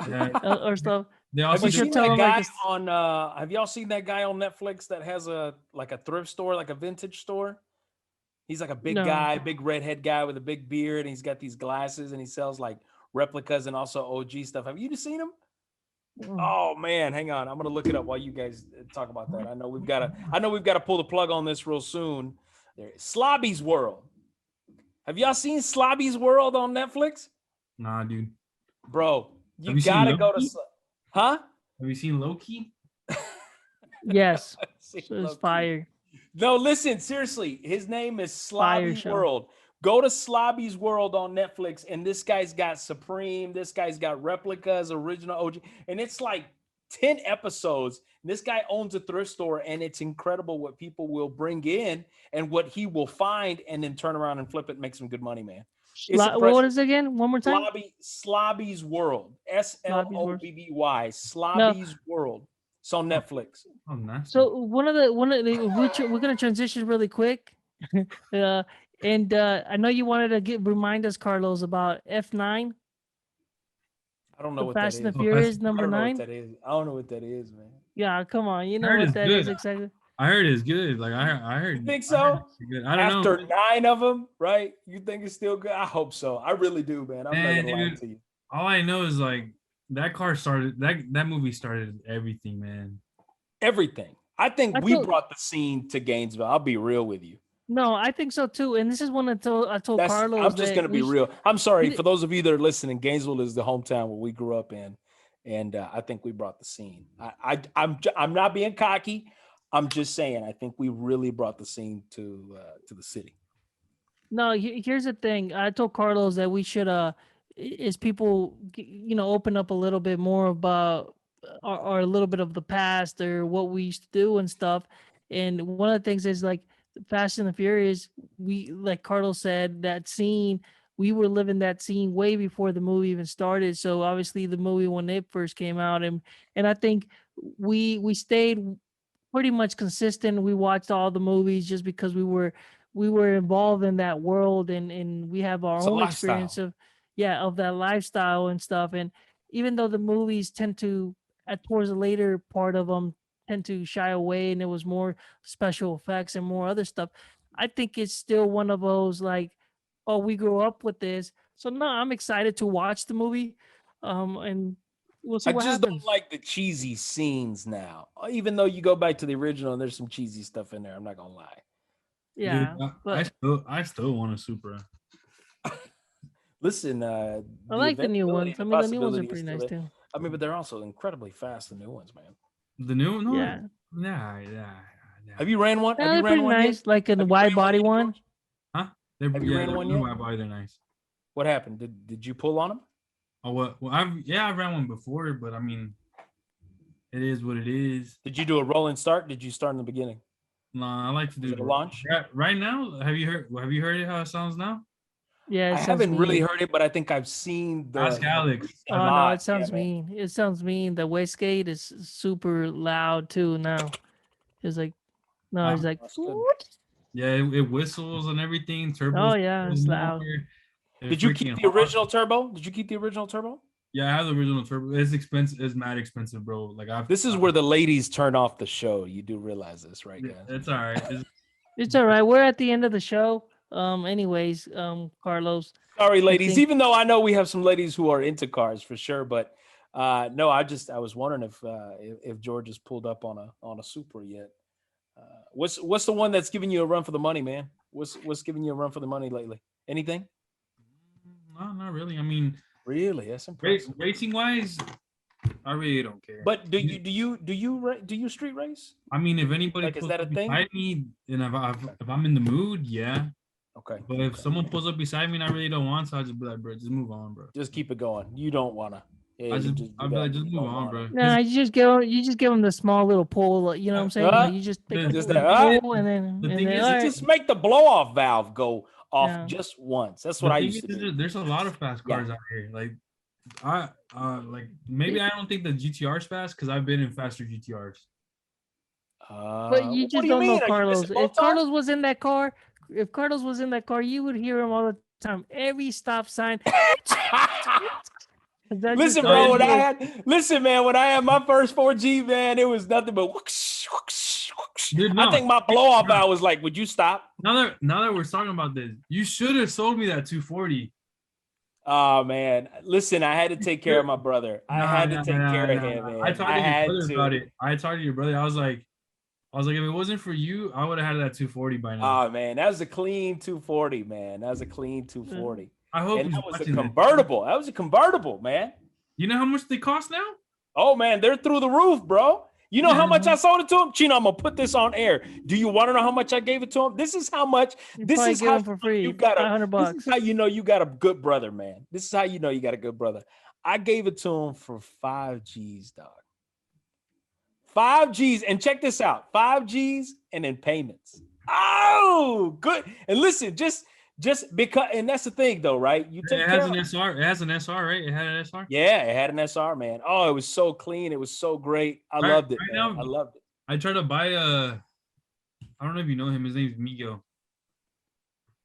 Yeah. or stuff. They Have also you she'll seen tell that them like guy this. on? Have y'all seen that guy on Netflix that has a thrift store, like a vintage store? He's like a big No. guy, big redhead guy with a big beard, and he's got these glasses, and he sells like replicas and also OG stuff. Have you seen him? Oh man, hang on. I'm gonna look it up while you guys talk about that. I know we've got to pull the plug on this real soon. There, Slobby's World. Have y'all seen Slobby's World on Netflix? Nah, dude. Bro, Have you you seen gotta go to Loki? huh? Have you seen Loki? Yes, See, so it's low-key. fire. No, listen, seriously. His name is Fire Slobby show. World. Go to Slobby's World on Netflix, and this guy's got Supreme. This guy's got replicas, original OG, and it's like 10 episodes. This guy owns a thrift store, and it's incredible what people will bring in and what he will find, and then turn around and flip it and make some good money, man. It's What impressive. is it again? One more time. Slobby's World. SLOBBY. Slobby's World. It's on Netflix. Oh, nice. So one of the we're gonna transition really quick. And I know you wanted to remind us, Carlos, about F9. I don't know The what Fast that and the is. Furious I number don't know what 9. that is. I don't know what that is, man. Yeah, come on, you know heard what it's that is good. exactly. I heard it's good. Like I heard. You think I heard so? it's good. I don't After know. 9 of them, right? You think it's still good? I hope so. I really do, man. I'm Man, not gonna lie dude. to you. All I know is like that car started that movie started everything, man. Everything. I think I we told- brought the scene to Gainesville. I'll be real with you. No, I think so too. And this is one I told Carlos. I'm just that gonna be we real. I'm sorry we- for those of you that are listening. Gainesville is the hometown where we grew up in, and I think we brought the scene. I'm not being cocky. I'm just saying I think we really brought the scene to the city. No, here's the thing. I told Carlos that we should is people open up a little bit more about our a little bit of the past or what we used to do and stuff. And one of the things is like Fast and the Furious. We like Carlos said that scene. We were living that scene way before the movie even started. So obviously the movie when it first came out, and I think we stayed pretty much consistent. We watched all the movies just because we were involved in that world, and we have our It's a own experience lifestyle. of that lifestyle and stuff. And even though the movies tend to at towards the later part of them tend to shy away and it was more special effects and more other stuff, I think it's still one of those like, oh, we grew up with this. So no, I'm excited to watch the movie. And we'll see I what just don't happens. like the cheesy scenes now. Even though you go back to the original and there's some cheesy stuff in there, I'm not gonna lie. Dude, Yeah, I but still want a Supra. Listen, I the like the new availability ones. and I the mean, the new ones are possibility is pretty still nice there. too. I mean, but they're also incredibly fast. The new ones, man. The new no, Yeah, yeah. Have you ran one? yeah, Have you they're ran pretty one yet? nice. Like in the Have you wide ran one body yet, one. George? Huh? Have you ran They're one blue yet? wide body, they're nice. What happened? Did you pull on them? Oh well, I've ran one before, but I mean, it is what it is. Did you do a rolling start? Did you start in the beginning? Nah, I like to Was do it a it launch? right now. Have you heard it how it sounds now? Yeah, I it sounds haven't really mean. heard it, but I think I've seen Ask the Alex. recent Oh no, live. it Yeah, sounds man. mean. It sounds mean. The wastegate is super loud too now. It's like no, Uh, it's like That's good. yeah, it whistles and everything. oh Turbos yeah, it's more. loud. It's Did you keep freaking the hot. original turbo? Did you keep the original turbo? Yeah, I have the original turbo. It's expensive. It's mad expensive, bro. Like This is where the ladies turn off the show. You do realize this, right, yeah, guys? it's all right. It's all right. We're at the end of the show. Anyways, Carlos, Sorry, I ladies. think Even though I know we have some ladies who are into cars for sure, but no, I was wondering if George has pulled up on a Supra yet. What's the one that's giving you a run for the money, man? What's giving you a run for the money lately? Anything? No, not really. I mean, Really? That's impressive. racing wise, I really don't care. But do you street race? I mean, if anybody Like, is pulls that a up thing? beside me, and if I'm in the mood, yeah. Okay. But if Okay. someone pulls up beside me and I really don't want, so I just be like, bro, just move on, bro. Just keep it going. You don't wanna. Yeah, you just do I'll be that. like, just You move don't on, wanna. bro. nah, you just give them the small little pull. You know what I'm saying? Huh? You just take a Just little that. pull and then The thing is, all You right. just make the blow off valve go off Yeah. just once. That's what the I thing used to is, do. there's a lot of fast Yeah. cars out here. Like, like maybe I don't think the GTR's fast because I've been in faster GTRs. But you What just do you don't know mean? Are you missing Carlos. If Mozart? Carlos was in that car, you would hear him all the time. Every stop sign. That's just Listen, how bro. he is. Listen, man. When I had my first 4G, man, it was nothing but whoosh, whoosh, whoosh. Dude, I no. think my blow off valve was like, "Would you stop?" Now that we're talking about this, you should have sold me that 240. Oh man, listen. I had to take care of my brother. I Nah, had to nah, take nah, care of nah, him, nah. I man. talked I to your had brother about to. it. I talked to your brother. I was like, if it wasn't for you, I would have had that 240 by now. Oh man, that was a clean 240, man. That was a clean 240, I hope and he's that was a watching this. convertible. That was a convertible, man. You know how much they cost now? Oh man, they're through the roof, bro. You know how much I Mhm. sold it to him? Chino, I'm gonna put this on air. Do you want to know how much I gave it to him? This is how much. You This probably is give how him for you free, got a. 500 This is bucks. how you know you got a good brother, man. This is how you know you got a good brother. I gave it to him for 5 G's, dog. 5 G's, and check this out: 5 G's and in payments. Oh, good. And listen, just because, and that's the thing, though, right? You take It care has of. an SR. It has an SR, right? It had an SR. Yeah, it had an SR, man. Oh, it was so clean. It was so great. I Right, loved it, right man. now, I loved it. I tried to buy I don't know if you know him. His name's Miguel.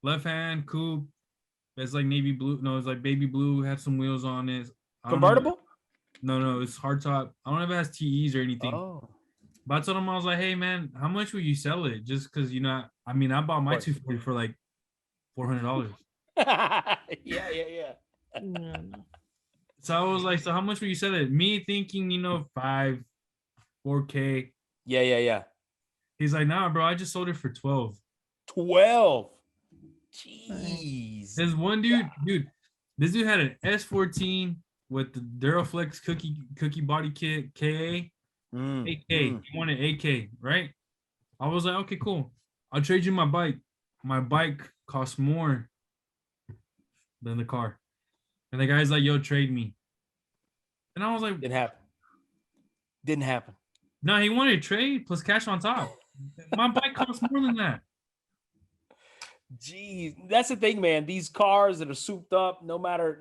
Left hand coupe. It's like navy blue. No, it's like baby blue. Had some wheels on it. I don't know. Convertible? No, it's hardtop. I don't know if it has TEs or anything. Oh, But I told him, I was like, hey man, how much will you sell it? Just because I mean, I bought my course. 240 for like $400. yeah. Yeah. So I was like, so how much will you sell it? Me thinking, 4K. Yeah. He's like, nah, bro, I just sold it for 12. 12. Jeez. There's one dude, this dude had an S14 with the Duraflex cookie body kit KA AK. He wanted AK, right? I was like, okay, cool. I'll trade you my bike. My bike costs more than the car. And the guy's like, yo, trade me. And I was like, Didn't happen. Didn't happen. no, he wanted trade plus cash on top. My bike costs more than that. Geez, that's the thing, man. These cars that are souped up, no matter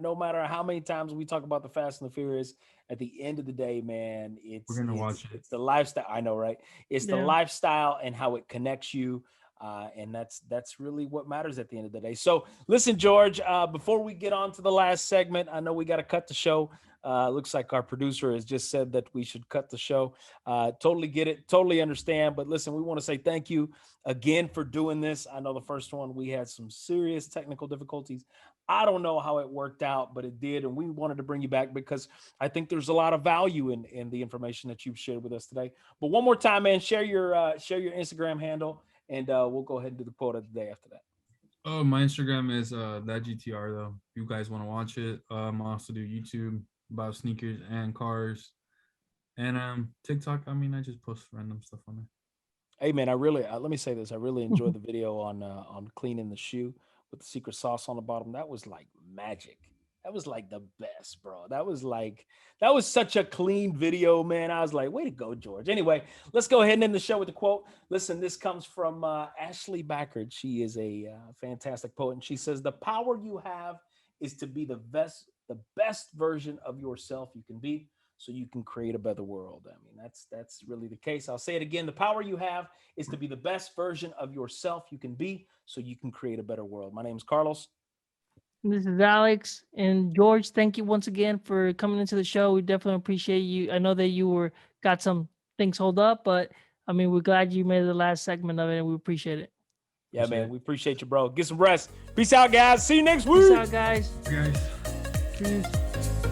how many times we talk about the Fast and the Furious, at the end of the day, man, We're gonna watch it. it's the lifestyle. I know, right? It's the Yeah. lifestyle and how it connects you. And that's really what matters at the end of the day. So listen, George, before we get on to the last segment, I know we got to cut the show. Looks like our producer has just said that we should cut the show. Totally get it. Totally understand. But listen, we want to say thank you again for doing this. I know the first one, we had some serious technical difficulties. I don't know how it worked out, but it did. And we wanted to bring you back because I think there's a lot of value in the information that you've shared with us today. But one more time, man, share your Instagram handle, and we'll go ahead and do the quote of the day after that. Oh, my Instagram is that GTR though. If you guys want to watch it, I also do YouTube about sneakers and cars, and TikTok. I mean, I just post random stuff on there. Hey man, I really let me say this. I really enjoyed the video on cleaning the shoe with the secret sauce on the bottom. That was like magic. That was like the best, bro. That was such a clean video, man. I was like, way to go, George. Anyway, let's go ahead and end the show with the quote. Listen, this comes from Ashley Backard. She is a fantastic poet, and she says, "The power you have is to be the best version of yourself you can be, so you can create a better world." I mean, that's really the case. I'll say it again. The power you have is to be the best version of yourself you can be, so you can create a better world. My name is Carlos. This is Alex and George. Thank you once again for coming into the show. We definitely appreciate you. I know that you got some things hold up, but I mean, we're glad you made the last segment of it, and we appreciate it. Yeah, Appreciate man, it. we appreciate you, bro. Get some rest. Peace out, guys. See you next week. Peace out, guys. Guys. Peace.